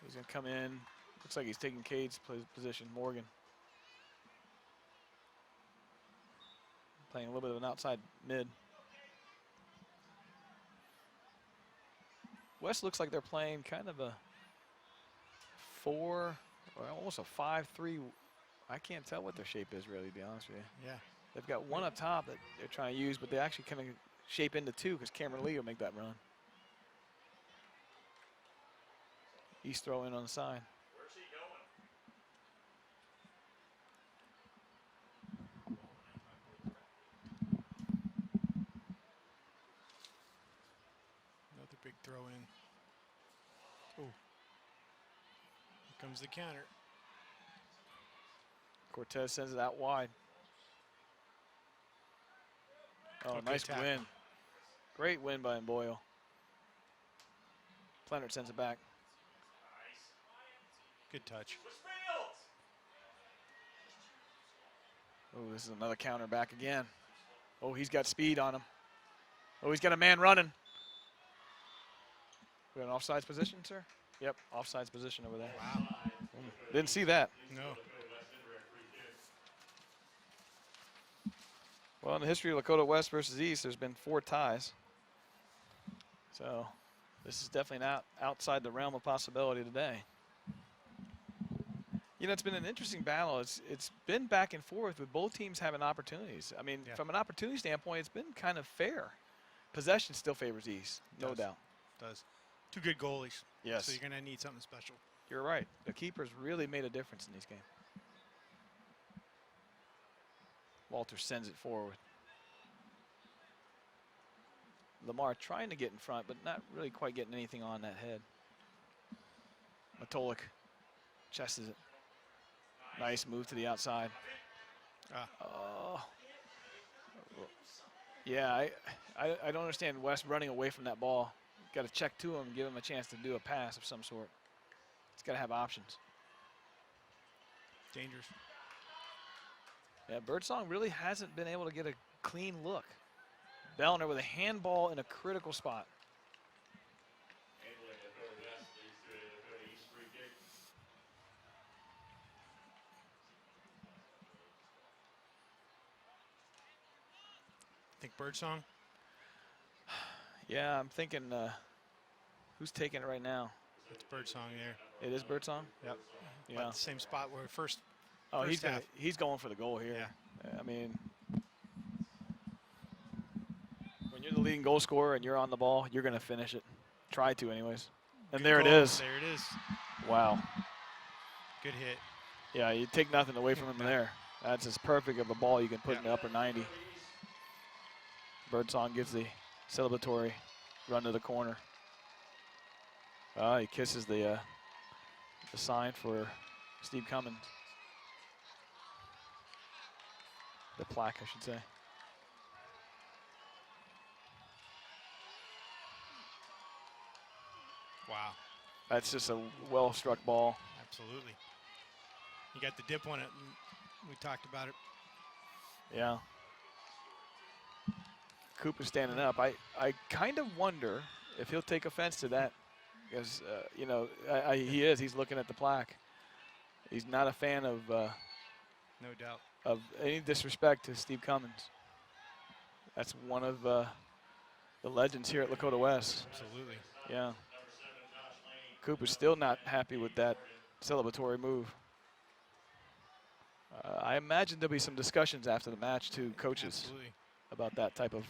He's going to come in. Looks like he's taking Cade's position, Morgan. Playing a little bit of an outside mid. West looks like they're playing kind of a 4 or almost a 5-3. I can't tell what their shape is really, to be honest with you. Yeah. They've got one up top that they're trying to use, but they actually kind of shape into 2 because Cameron Lee will make that run. East throw in on the side. Where's he going? Another big throw in. Oh. Here comes the counter. Cortez sends it out wide. Oh, Okay, nice tackle. win. Great win by Boyle. Leonard sends it back. Good touch. Oh, this is another counter back again. Oh, he's got speed on him. Oh, he's got a man running. We got an offsides position, sir? Yep, offsides position over there. Wow. Didn't see that. No. Well, in the history of Lakota West versus East, there's been 4 ties. So this is definitely not outside the realm of possibility today. You know, it's been an interesting battle. It's been back and forth with both teams having opportunities. I mean, Yeah. from an opportunity standpoint, it's been kind of fair. Possession still favors East, no Does. doubt. Does. 2 good goalies. Yes. So you're going to need something special. You're right. The keepers really made a difference in these games. Walter sends it forward. Lamar trying to get in front, but not really quite getting anything on that head. Matolik chests it. Nice move to the outside. Oh. Yeah, I don't understand West running away from that ball. Got to check to him, give him a chance to do a pass of some sort. He's got to have options. Dangerous. Yeah, Birdsong really hasn't been able to get a clean look. Belen with a handball in a critical spot. Handling Dakota West leads to a Dakota East free kick. Think Birdsong? Yeah, I'm thinking, who's taking it right now? It's Birdsong there. It is Birdsong? Yep. Yeah. About the same spot where first. Oh, First half. he's going for the goal here. Yeah. I mean, when you're the leading goal scorer and you're on the ball, you're going to finish it. Try to, anyways. And Good there it goal. is. There it is. Wow. Good hit. Yeah, you take nothing away from him there. That's as perfect of a ball you can put in the upper 90. Birdsong gives the celebratory run to the corner. He kisses the sign for Steve Cummins. The plaque, I should say. Wow. That's just a well-struck ball. Absolutely. You got the dip on it. And we talked about it. Yeah. Cooper's standing up. I kind of wonder if he'll take offense to that because, you know, he is. He's looking at the plaque. He's not a fan of No doubt. of any disrespect to Steve Cummins. That's one of the legends here at Lakota West. Absolutely. Yeah. Cooper's still not happy with that celebratory move. I imagine there'll be some discussions after the match to coaches. Absolutely. about that type of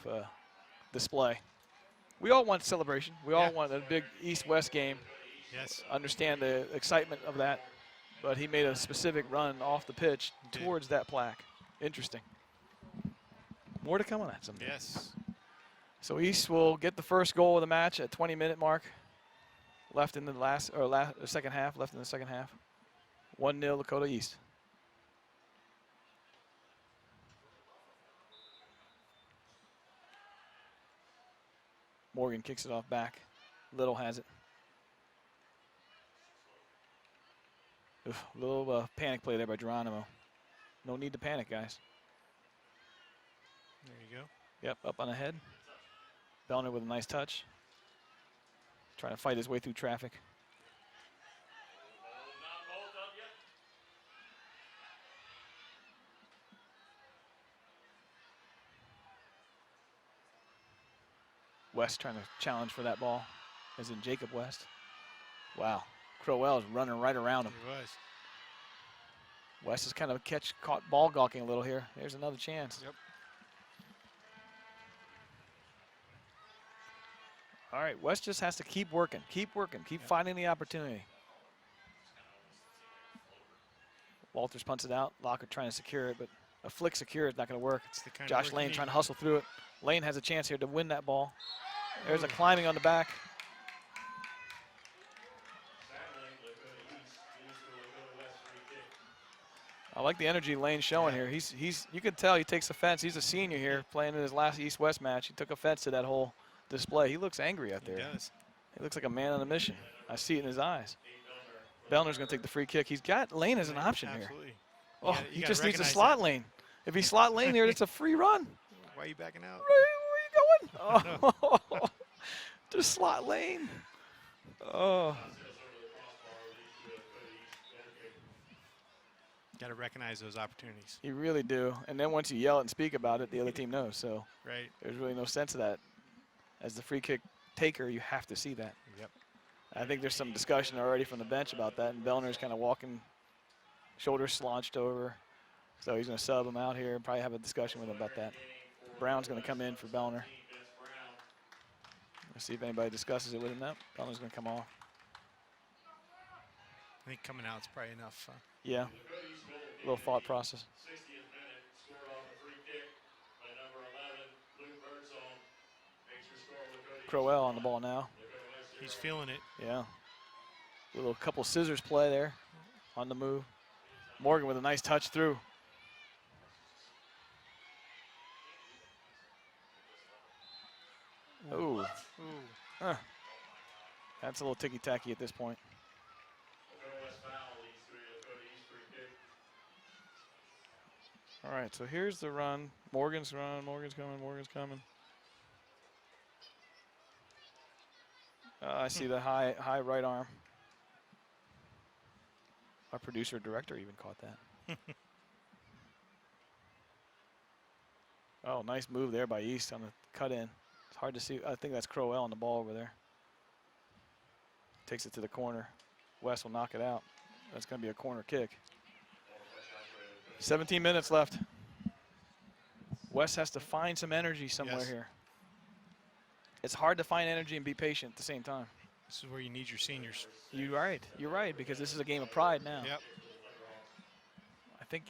display. We all want celebration. We all want a big East-West game. Yes. Understand the excitement of that, but he made a specific run off the pitch towards that plaque. Interesting. More to come on that someday. Yes. So East will get the first goal of the match at 20-minute mark. Left in the second half. 1-0 Lakota East. Morgen kicks it off back. Little has it. Little panic play there by Geronimo. No need to panic, guys. There you go. Yep, up on the head. Belen with a nice touch. Trying to fight his way through traffic. West trying to challenge for that ball, as in Jacob West. Wow, Carell is running right around him. He was. West is kind of caught ball gawking a little here. There's another chance. Yep. All right, West just has to keep working, keep finding the opportunity. Walters punts it out. Lockett trying to secure it, but a flick secure is not going to work. It's the kind of Josh work Lane you trying to need. hustle through it. Lane has a chance here to win that ball. There's a climbing on the back. I like the energy Lane's showing here. You can tell he takes offense. He's a senior here playing in his last East-West match. He took offense to that whole display. He looks angry out there. He does. He looks like a man on a mission. I see it in his eyes. Bellner's going to take the free kick. He's got Lane as an option here. Absolutely. Oh, gotta- he you just gotta needs to recognize slot that. Lane. If he slot Lane here, it's a free run. Why are you backing out? Where are you going? Oh, just slot Lane. Oh. Got to recognize those opportunities. You really do. And then once you yell it and speak about it, the other team knows. So Right. there's really no sense of that. As the free kick taker, you have to see that. Yep. I think there's some discussion already from the bench about that, and Bellner's kind of walking, shoulders slouched over. So he's going to sub him out here and probably have a discussion with him about that. Brown's going to come in for Bellner. Let's see if anybody discusses it with him. No, Bellner's going to come off. I think coming out is probably enough. Yeah, a little thought process. 60th minute, scored off a free kick by number 11, Birdsong. Makes your score Lakota East. Crowell on the ball now. He's feeling it. Yeah. Little couple scissors play there on the move. Morgen with a nice touch through. Ooh. Huh. That's a little ticky-tacky at this point. Lakota West foul leads to a Lakota East free kick. All right, so here's the run. Morgan's run. Morgan's coming. I see the high right arm. Our producer director even caught that. Oh, nice move there by East on the cut in. It's hard to see. I think that's Crowell on the ball over there. Takes it to the corner. West will knock it out. That's going to be a corner kick. 17 minutes left. West has to find some energy somewhere Yes. here. It's hard to find energy and be patient at the same time. This is where you need your seniors. You're right. You're right, because this is a game of pride now. Yep.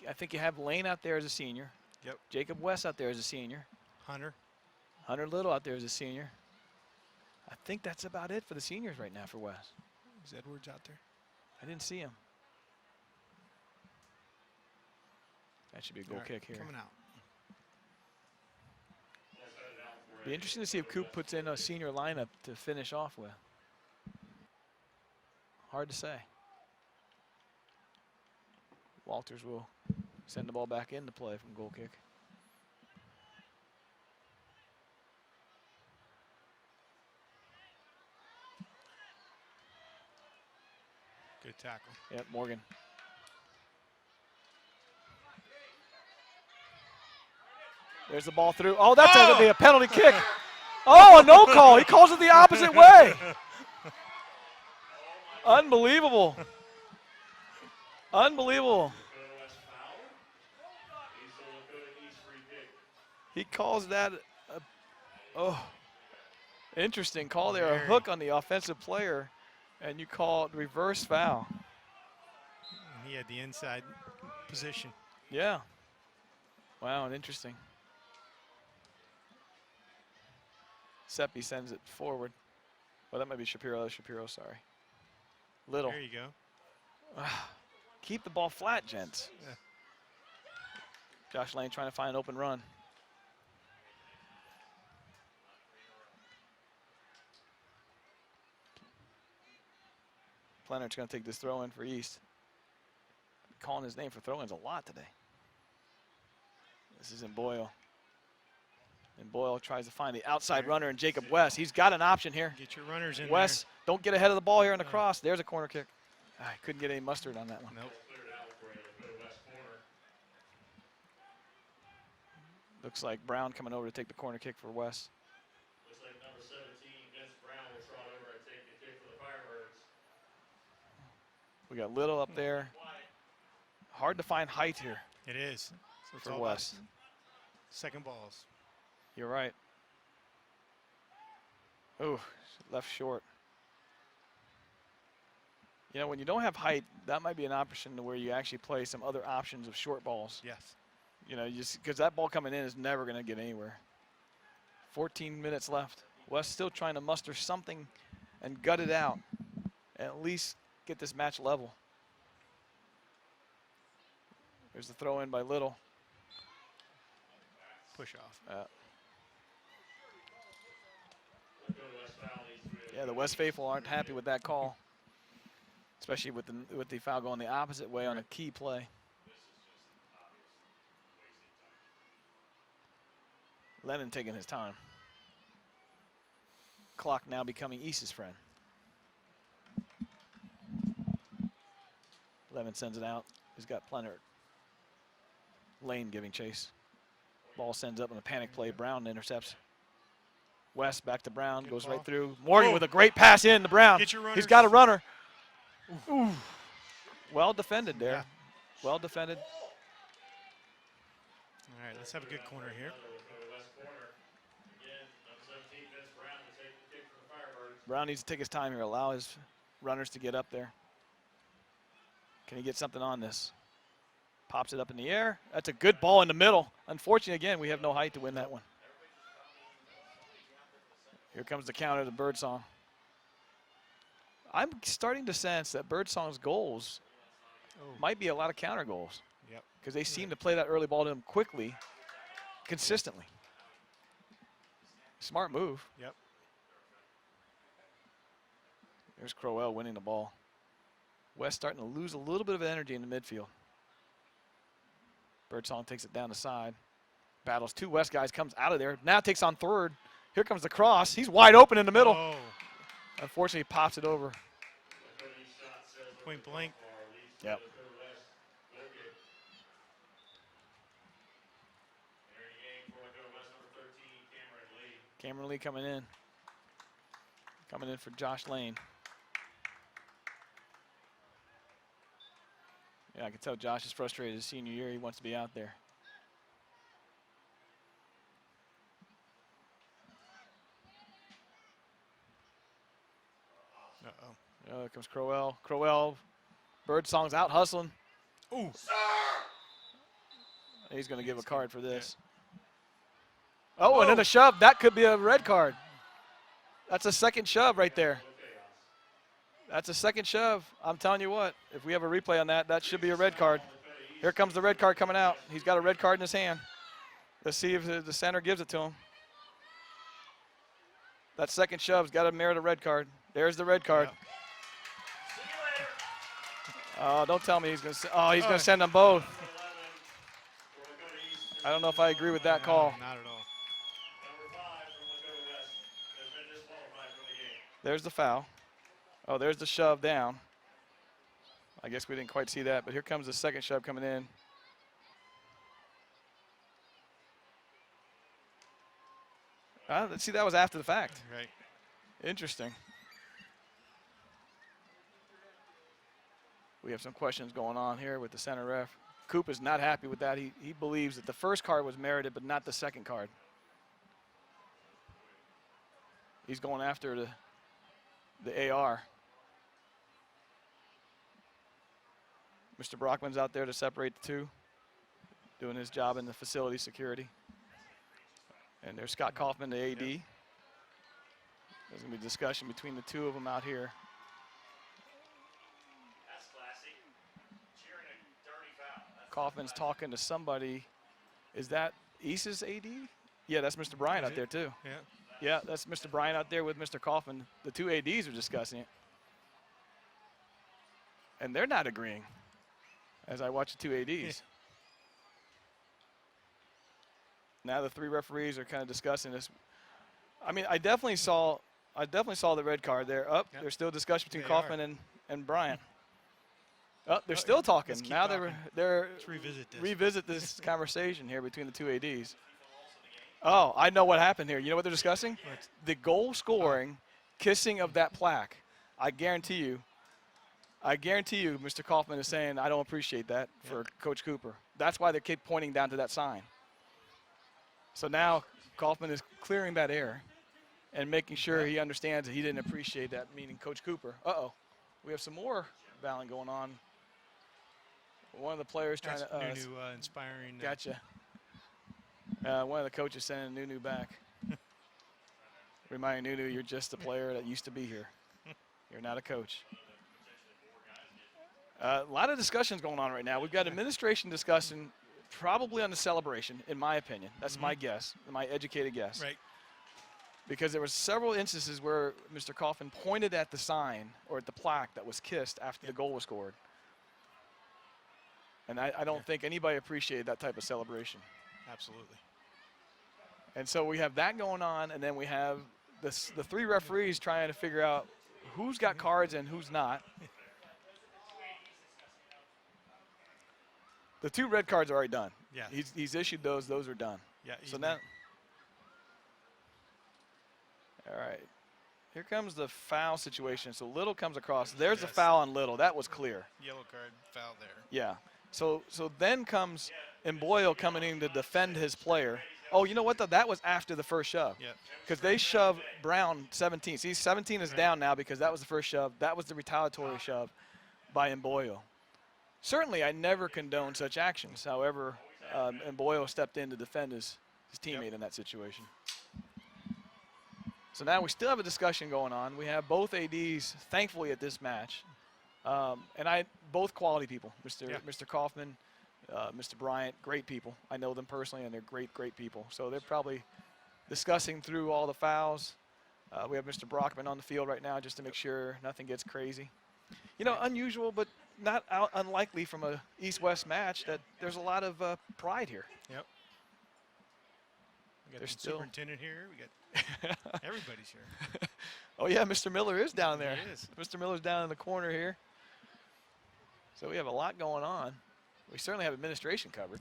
I think you have Lane out there as a senior. Yep. Jacob West out there as a senior. Hunter. Hunter Little out there as a senior. I think that's about it for the seniors right now for West. Is Edwards out there? I didn't see him. That should be a goal All right, kick here. Coming out. Be interesting to see if Coop puts in a senior lineup to finish off with. Hard to say. Walters will send the ball back into play from goal kick. Good tackle. Yep, Morgen. There's the ball through. Oh, that's going to be a penalty kick. Oh, a no call. He calls it the opposite way. Unbelievable. Unbelievable. He calls that, interesting call there, a Very. hook on the offensive player, and you call it reverse foul. And he had the inside position. Yeah. Wow, and interesting. Seppi sends it forward. Well, that might be Shapiro. That's Shapiro, sorry. Little. There you go. Keep the ball flat, gents. Yeah. Josh Lane trying to find an open run. Leonard's going to take this throw in for East. Calling his name for throw-ins a lot today. This is in Boyle. And Boyle tries to find the outside runner in Jacob West. He's got an option here. Get your runners in West, don't get ahead of the ball here on the cross. There's a corner kick. I couldn't get any mustard on that one. there. Nope. Cleared out for the West corner. Looks like Brown coming over to take the corner kick for West. Looks like number 17, Vince Brown, will trot over and take the kick for the Firebirds. We got Little up there. Hard to find height here It is. So it's for all about West. second balls. You're right. Ooh, left short. You know, when you don't have height, that might be an option to where you actually play some other options of short balls. Yes. You know, just because that ball coming in is never going to get anywhere. 14 minutes left. West still trying to muster something and gut it out, and at least get this match level. There's the throw in by Little. Push off. Yeah, the West faithful aren't happy with that call, especially with the foul going the opposite way on a key play. Lennon taking his time. Clock now becoming East's friend. Levin sends it out. He's got Plenner. Lane giving chase. Ball sends up in a panic play. Brown intercepts. West back to Brown, Good goes ball. right through. Morgan with a great pass in to Brown. Get your He's runners. got a runner. Ooh. Well defended there. Yeah. Well defended. All right, let's have a good corner here. Brown needs to take his time here, allow his runners to get up there. Can he get something on this? Pops it up in the air. That's a good ball in the middle. Unfortunately, again, we have no height to win that one. Here comes the counter to Birdsong. I'm starting to sense that Birdsong's goals might be a lot of counter goals. Yep. Because they seem to play that early ball to him quickly, consistently. Smart move. Yep. There's Carell winning the ball. West starting to lose a little bit of energy in the midfield. Birdsong takes it down the side. Battles two West guys, comes out of there. Now takes on third. Here comes the cross. He's wide open in the middle. Oh, Unfortunately, he pops it over. point blank. Yep. Cameron Lee coming in. Coming in for Josh Lane. Yeah, I can tell Josh is frustrated his senior year. He wants to be out there. Uh-oh. Here comes Carell. Carell, Birdsong's out hustling. Ooh. He's going to give a card for this. Oh, and then a shove. That could be a red card. That's a second shove right there. That's a second shove. I'm telling you what, if we have a replay on that, that should be a red card. Here comes the red card coming out. He's got a red card in his hand. Let's see if the center gives it to him. That second shove's got to merit a red card. There's the red card. Oh, don't tell me he's going to. Oh, he's going to send them both. I don't know if I agree with that call. Not at all. There's the foul. Oh, there's the shove down. I guess we didn't quite see that, but here comes the second shove coming in. Let's see, that was after the fact. Right. Interesting. We have some questions going on here with the center ref. Coop is not happy with that. He believes that the first card was merited, but not the second card. He's going after the AR. Mr. Brockman's out there to separate the two, doing his job in the facility security. And there's Scott Kaufman, the AD. Yep. There's going to be discussion between the two of them out here. That's classy. Cheering a dirty foul. That's Kaufman's talking to somebody. Is that East's AD? Yeah, that's Mr. Bryant out there too. Yeah. Yeah, that's Mr. Bryant out there with Mr. Kaufman. The two ADs are discussing it. And they're not agreeing as I watch the two ADs. Yeah. Now the three referees are kind of discussing this. I mean, I definitely saw the red card there. Up, Yep. There's still discussion between They Kaufman and Bryant. Oh, they're still talking. Let's keep Now talking. they're Let's revisit this. revisit this conversation here between the two ADs. Oh, I know what happened here. You know what they're discussing? What? The goal scoring, kissing of that plaque. I guarantee you, Mr. Kaufman is saying, I don't appreciate that for Coach Cooper. That's why they keep pointing down to that sign. So now Kaufman is clearing that air and making sure he understands that he didn't appreciate that, meaning Coach Cooper. Uh-oh, we have some more Belen going on. One of the players trying That's to new inspiring. Gotcha. One of the coaches sending Nunu back. Reminding Nunu, you're just a player that used to be here. You're not a coach. A lot of discussions going on right now. We've got administration discussing probably on the celebration, in my opinion. That's my guess, my educated guess. Right. Because there were several instances where Mr. Kaufman pointed at the sign or at the plaque that was kissed after the goal was scored. And I don't think anybody appreciated that type of celebration. Absolutely. And so we have that going on, and then we have the three referees trying to figure out who's got cards and who's not. The two red cards are already done. Yeah. He's issued those. Those are done. Yeah. So now, all right. Here comes the foul situation. So Little comes across. There's a Yes. foul on Little. That was clear. Yellow card foul there. Yeah. So then comes Boyle coming in to defend his player. Oh, you know what, though? That was after the first shove. Yeah. Because they shoved Brown 17. See, 17 is down now because that was the first shove. That was the retaliatory shove by Boyle. Certainly, I never condone such actions. However, Boyle stepped in to defend his teammate in that situation. So now we still have a discussion going on. We have both ADs, thankfully, at this match. And both quality people, Mr. Kaufman, Mr. Bryant, great people. I know them personally, and they're great, great people. So they're probably discussing through all the fouls. We have Mr. Brockman on the field right now just to make sure nothing gets crazy. You know, unusual, but not unlikely from a East-West match that there's a lot of pride here. Yep. We got There's the still- superintendent here. We got everybody's here. Oh, yeah, Mr. Miller is down there. He is. Mr. Miller's down in the corner here. So we have a lot going on. We certainly have administration covered.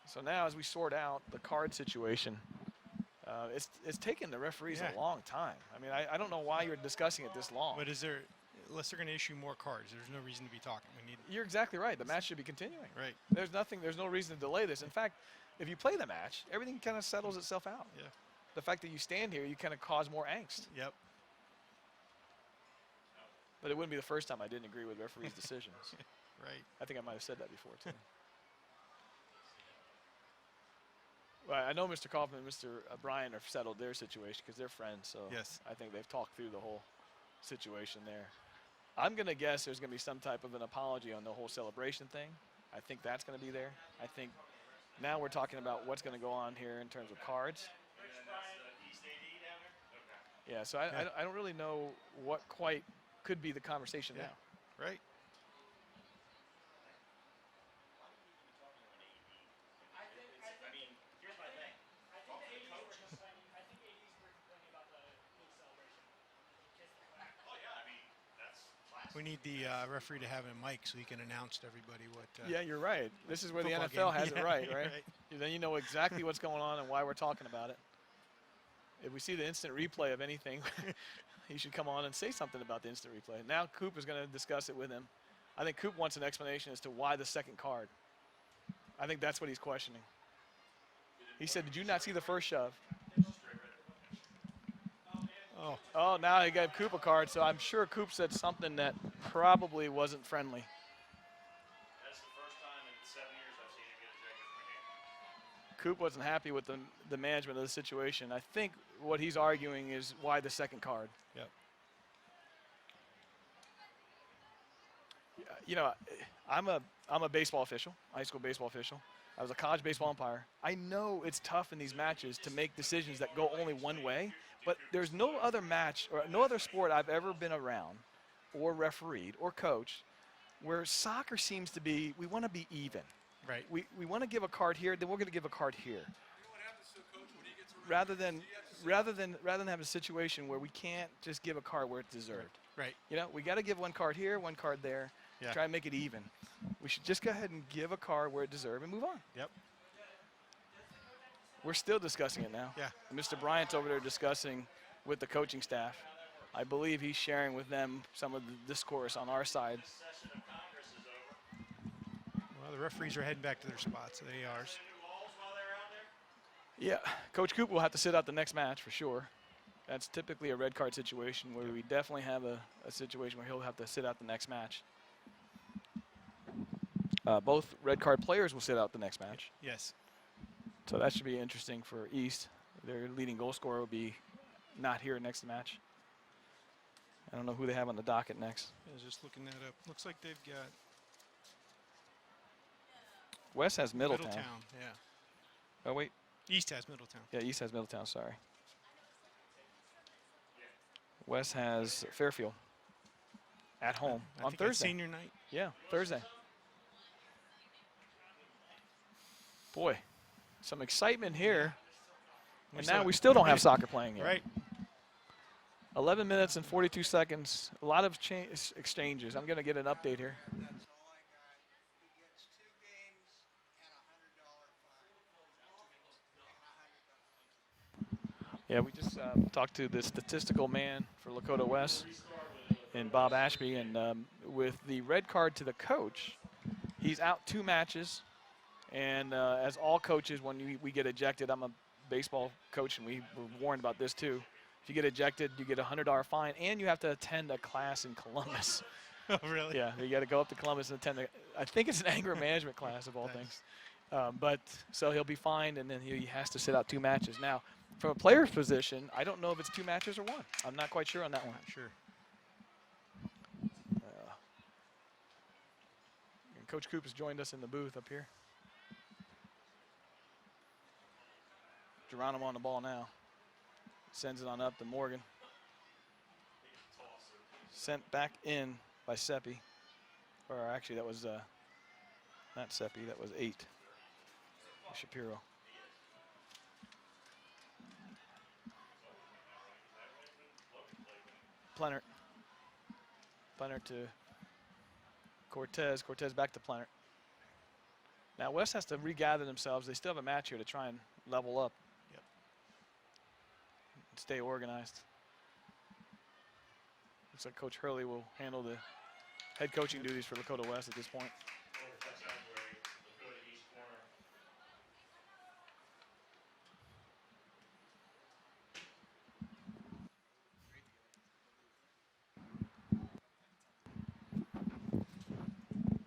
So now as we sort out the card situation, it's taken the referees Yeah. a long time. I mean, I don't know why you're discussing it this long. But unless they're going to issue more cards, there's no reason to be talking. We need. You're exactly right. The match should be continuing. Right. There's no reason to delay this. In fact, if you play the match, everything kind of settles itself out. Yeah. The fact that you stand here, you kind of cause more angst. Yep. But it wouldn't be the first time I didn't agree with referees' decisions. Right. I think I might have said that before, too. Well, I know Mr. Kaufman and Mr. Bryan have settled their situation because they're friends, so Yes. I think they've talked through the whole situation there. I'm going to guess there's going to be some type of an apology on the whole celebration thing. I think that's going to be there. I think now we're talking about what's going to go on here in terms of cards. Yeah, so I don't really know what quite could be the conversation Yeah. now. Right. We need the referee to have a mic so he can announce to everybody what. Yeah, you're right. This is where the football NFL game. has it Yeah, right, you're right? Then you know exactly what's going on and why we're talking about it. If we see the instant replay of anything, he should come on and say something about the instant replay. Now Coop is going to discuss it with him. I think Coop wants an explanation as to why the second card. I think that's what he's questioning. He said, did you not see the first shove? Oh, Oh, now he gave Coop a card, so I'm sure Coop said something that probably wasn't friendly. That's the first time in 7 years I've seen him get ejected from a game. Coop wasn't happy with the management of the situation. I think what he's arguing is why the second card. yep. You know, I'm a baseball official, high school baseball official. I was a college baseball umpire. I know it's tough in these matches to make decisions that go only one way, but there's no other match or no other sport I've ever been around or refereed or coached where soccer seems to be, we want to be even. Right. We want to give a card here, then we're going to give a card here. Rather than have a situation where we can't just give a card where it's deserved. Right. You know, we got to give one card here, one card there. Yeah. Try and make it even. We should just go ahead and give a card where it deserves and move on. Yep. We're still discussing it now. Yeah. Mr. Bryant's over there discussing with the coaching staff. I believe he's sharing with them some of the discourse on our side. Session of Congress is over. Well, the referees are heading back to their spots. They are. Any walls while they're out there? Yeah, Coach Coop will have to sit out the next match for sure. That's typically a red card situation where we definitely have a situation where he'll have to sit out the next match. Both red card players will sit out the next match. Yes. So that should be interesting for East. Their leading goal scorer will be not here next match. I don't know who they have on the docket next. I was just looking that up. Looks like they've got West has Middletown. Yeah. Oh, wait. East has Middletown. Yeah, East has Middletown, sorry. West has Fairfield at home I on think that's Thursday. senior night. Yeah, Thursday. Boy, some excitement here. And now we still don't have soccer playing yet. Right. 11 minutes and 42 seconds. A lot of exchanges. I'm going to get an update here. Yeah, we just talked to the statistical man for Lakota West and Bob Ashby, and with the red card to the coach, he's out 2 matches. And as all coaches, when we get ejected, I'm a baseball coach, and we were warned about this too. If you get ejected, you get a $100 fine, and you have to attend a class in Columbus. Oh, really? Yeah, you got to go up to Columbus and attend. I think it's an anger management class of all things. But so he'll be fined, and then he has to sit out 2 matches. Now, from a player's position, I don't know if it's 2 matches or 1. I'm not quite sure on that one. Not sure. And Coach Coop has joined us in the booth up here. Geronimo on the ball now. Sends it on up to Morgen. Sent back in by Seppi. Or actually, that was not Seppi, that was 8. Shapiro. Plenert. Plenert to Cortez. Cortez back to Plenert. Now West has to regather themselves. They still have a match here to try and level up. Yep. And stay organized. Looks like Coach Hurley will handle the head coaching duties for Lakota West at this point. Lakota East corner.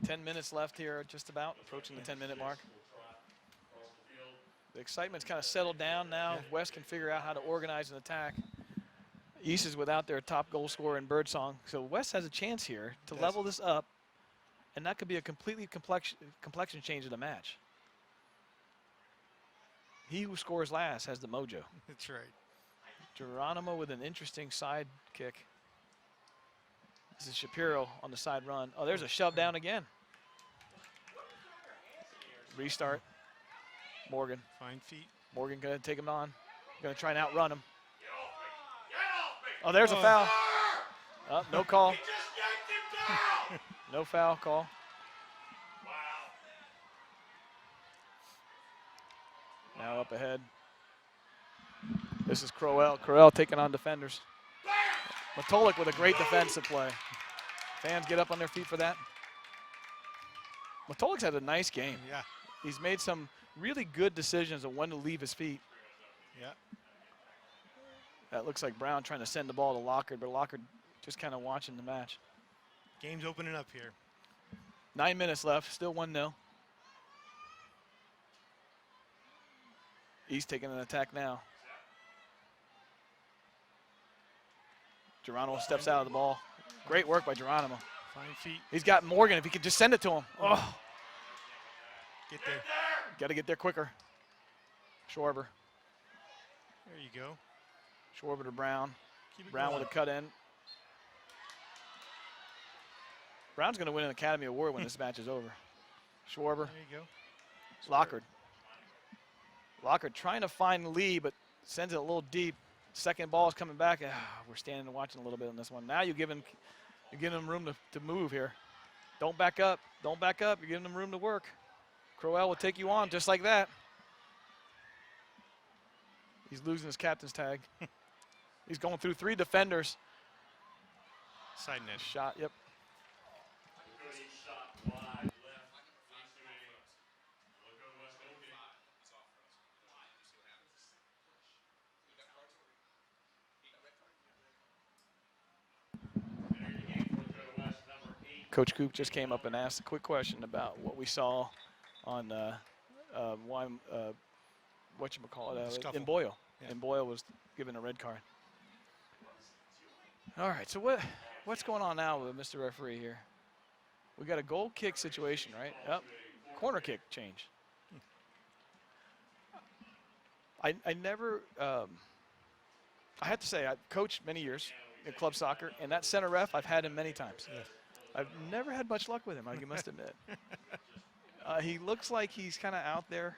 10 minutes left here, just about approaching the 10-minute mark. The excitement's kind of settled down now. West can figure out how to organize an attack. East is without their top goal scorer in Birdsong, so West has a chance here to level this up, and that could be a completely complexion change of the match. He who scores last has the mojo. That's right. Geronimo with an interesting side kick. This is Shapiro on the side run. Oh, there's a shove down again. Restart. Morgen. Fine feet. Morgen going to take him on. Going to try and outrun him. Oh, there's a foul. Oh, no call. No foul call. Now up ahead. This is Carell. Carell taking on defenders. Matolik with a great defensive play. Fans get up on their feet for that. Matolik's had a nice game. Yeah. He's made some really good decisions on when to leave his feet. Yeah. That looks like Brown trying to send the ball to Lockard, but Lockard just kind of watching the match. Game's opening up here. 9 minutes left, still 1-0. East taking an attack now. Geronimo steps out of the ball. Great work by Geronimo. Fine feet. He's got Morgan if he could just send it to him. Oh, Get there. got to get there quicker. Schwarber. There you go. Schwarber to Brown. Keep it Brown going. with a cut in. Brown's going to win an Academy Award when this match is over. Schwarber. There you go. Lockard. Lockard trying to find Lee, but sends it a little deep. Second ball is coming back. We're standing and watching a little bit on this one. Now you're giving him room to move here. Don't back up. Don't back up. You're giving him room to work. Carell will take you on just like that. He's losing his captain's tag. He's going through 3 defenders. Side net. Shot, yep. Lakota East shot wide left. East to a Lakota West opening. Entering the game for Lakota West, number 8. Coach Coop just came up and asked a quick question about what we saw on Scuffle. in Boyle. Yeah. And Boyle was given a red card. All right, so what's going on now with Mr. Referee here? We got a goal kick situation, right? Yep. Corner kick change. I never, I have to say, I've coached many years in club soccer, and that center ref, I've had him many times. Yeah. I've never had much luck with him, I must admit. He looks like he's kind of out there,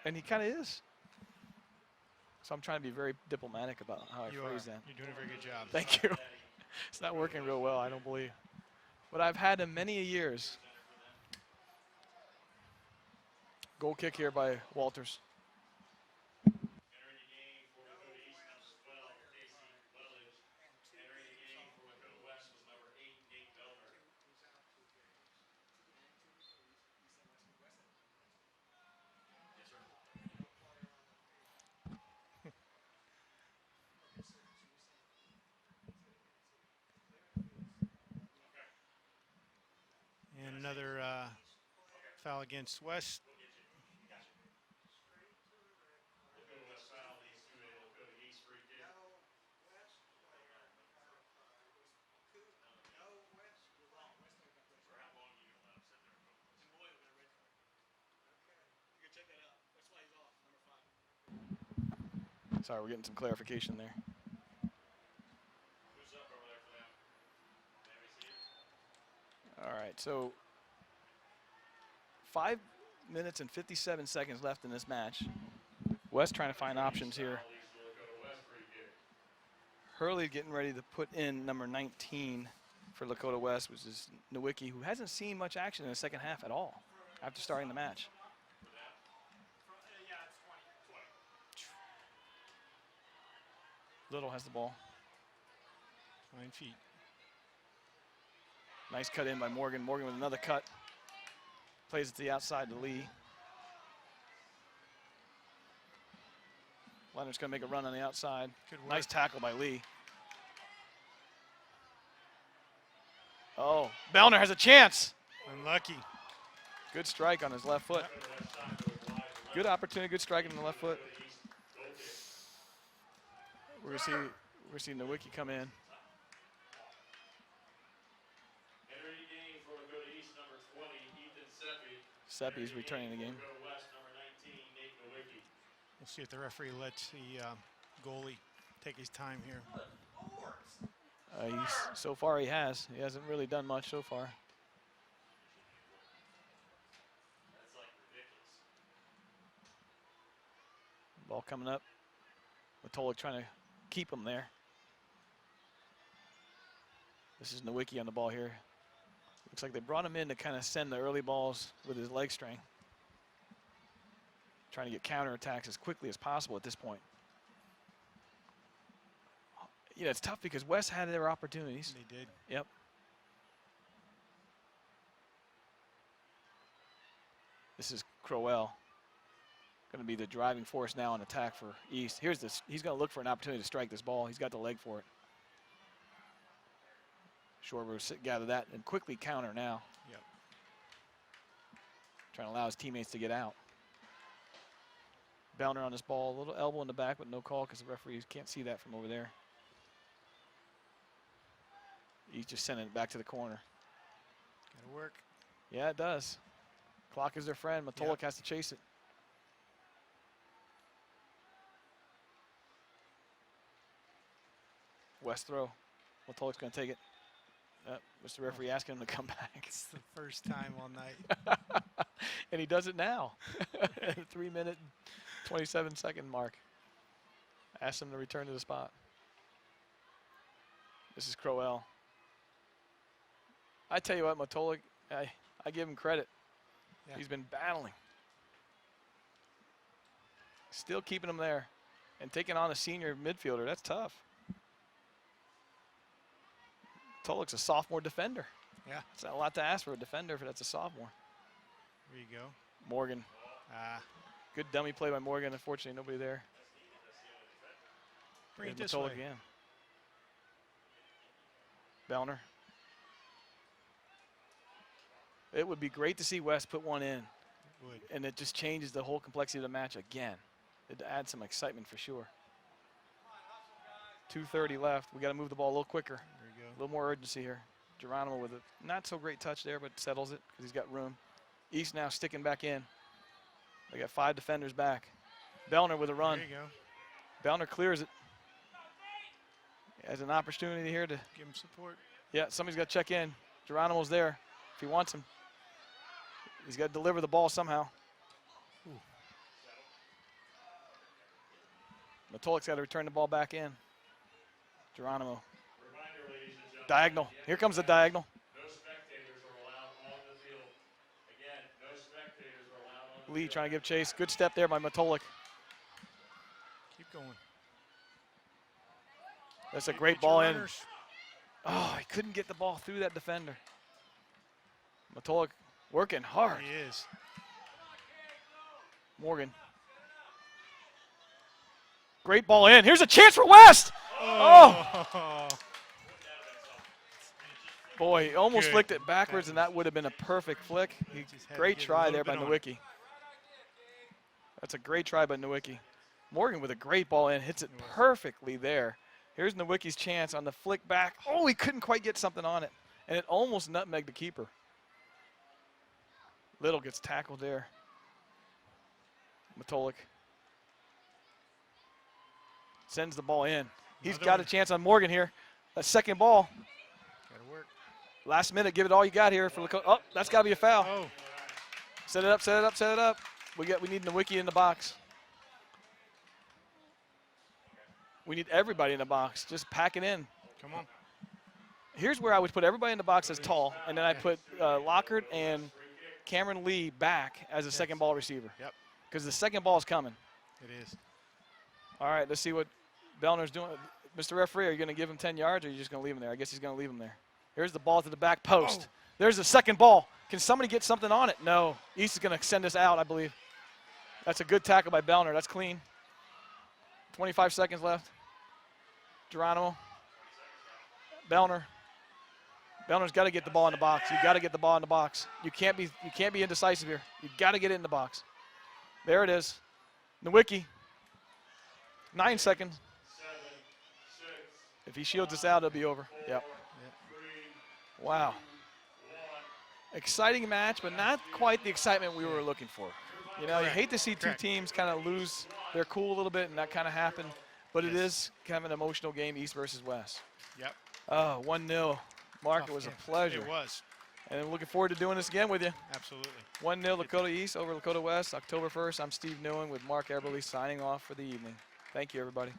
and he kind of is. So I'm trying to be very diplomatic about how I You phrase are. that. You're doing a very good job. Thank you. It's not working real well, I don't believe. But I've had him many years. Goal kick here by Walters. Entering the game for Lakota East, number 12, Casey Belen. Entering the game for Lakota West was number 8, Nate Belner. And another foul against West. Lakota West foul leads to a Lakota East free kick. Sorry, we're getting some clarification there. Who's up over there for them? Can we see it? All right, so 5 minutes and 57 seconds left in this match. West trying to find options here. Foul leads to a Lakota West free kick. Hurley getting ready to put in number 19 for Lakota West, which is Nowicki, who hasn't seen much action in the second half at all after starting the match. Little has the ball. Fine feet. Nice cut in by Morgan. Morgan with another cut. Plays it to the outside to Lee. Leonard's going to make a run on the outside. Good work. Nice tackle by Lee. Oh, Bellner has a chance. Unlucky. Good strike on his left foot. Good opportunity, good strike on the left foot. We're gonna see Nowicki come in. Entering the game for Lakota East, number 20, Ethan Seppi. Seppi's returning the game. Lakota West, number 19, Nate Nowicki. We'll see if the referee lets the goalie take his time here. So far he has. He hasn't really done much so far. That's like ridiculous. Ball coming up. Matolik trying to keep him there. This is Nowicki on the ball here. Looks like they brought him in to kind of send the early balls with his leg strength. Trying to get counterattacks as quickly as possible at this point. You know, it's tough because West had their opportunities. They did. Yep. This is Carell. Going to be the driving force now on attack for East. Here's this. He's going to look for an opportunity to strike this ball. He's got the leg for it. Shorber gather that and quickly counter now. Yep. Trying to allow his teammates to get out. Belen on this ball, a little elbow in the back, but no call because the referees can't see that from over there. He's just sending it back to the corner. Gotta work. Yeah, it does. Clock is their friend. Matolik has to chase it. West throw. Matolik's going to take it. Mr. Referee asking him to come back. It's the first time all night. And he does it now. At the 3-minute, 27-second mark. Ask him to return to the spot. This is Carell. I tell you what, Matolik, I give him credit. Yeah. He's been battling. Still keeping him there. And taking on a senior midfielder, that's tough. Matolik's a sophomore defender. Yeah. It's not a lot to ask for a defender if that's a sophomore. There you go. Morgen. Good dummy play by Morgen. Unfortunately, nobody there. Bring it Here's this way. Matolik again. Belen. It would be great to see West put one in. It would. And it just changes the whole complexity of the match again. It adds some excitement for sure. 2:30 left. We got to move the ball a little quicker. There you A go. little more urgency here. Geronimo with a not so great touch there, but settles it because he's got room. East now sticking back in. They got 5 defenders back. Belen with a run. There you go. Belen clears it. Has an opportunity here to, Give him support. yeah, somebody's got to check in. Geronimo's there if he wants him. He's got to deliver the ball somehow. Ooh. Matolik's got to return the ball back in. Geronimo. Reminder, ladies and gentlemen, Diagonal. Here comes the diagonal. no spectators are allowed on the field. Again, no spectators are allowed on the Lee field. trying to give chase. Good step there by Matolik. Keep going. That's a Get great your ball in. runners. Oh, he couldn't get the ball through that defender. Matolik working hard. He is. Morgen. Great ball in. Here's a chance for West. Oh. Boy, he almost Good. flicked it backwards, and that would have been a perfect flick. Just had to Great get a try little there by bit on it. Nowicki. That's a great try by Nowicki. Morgen with a great ball in, hits it perfectly there. Here's Nowicki's chance on the flick back. Oh, he couldn't quite get something on it, and it almost nutmegged the keeper. Little gets tackled there. Matolik sends the ball in. He's Another got one. a chance on Morgen here. That second ball. Gotta work. Last minute, give it all you got here for Lakota. Oh, that's got to be a foul. Oh. Set it up, set it up, set it up. We need Nowicki in the box. We need everybody in the box. Just pack it in. Come on. Here's where I would put everybody in the box as tall, and then I put Lockhart and Cameron Lee back as a second ball receiver. Yep. Because the second ball is coming. It is. All right, let's see what Belener's doing. Mr. Referee, are you going to give him 10 yards, or are you just going to leave him there? I guess he's going to leave him there. Here's the ball to the back post. Oh. There's the second ball. Can somebody get something on it? No. East is going to send us out, I believe. That's a good tackle by Belener. That's clean. 25 seconds left. Geronimo. Belener. Belener's got to get the ball in the box. You got to get the ball in the box. You can't be indecisive here. You got to get it in the box. There it is. Nowicki. 9 seconds. 7, 6, If he shields us out, it'll be over. Yep. 3, Wow. 1. Exciting match, but not quite the excitement we were looking for. You know, you hate to see two Correct. teams kind of lose their cool a little bit, and that kind of happened. But it is kind of an emotional game, East versus West. Yep. 1-0. Mark, Tough it was a game. pleasure. It was. And I'm looking forward to doing this again with you. Absolutely. 1-0 Lakota East over Lakota West, October 1st. I'm Steve Newen with Mark Eberly signing off for the evening. Thank you, everybody.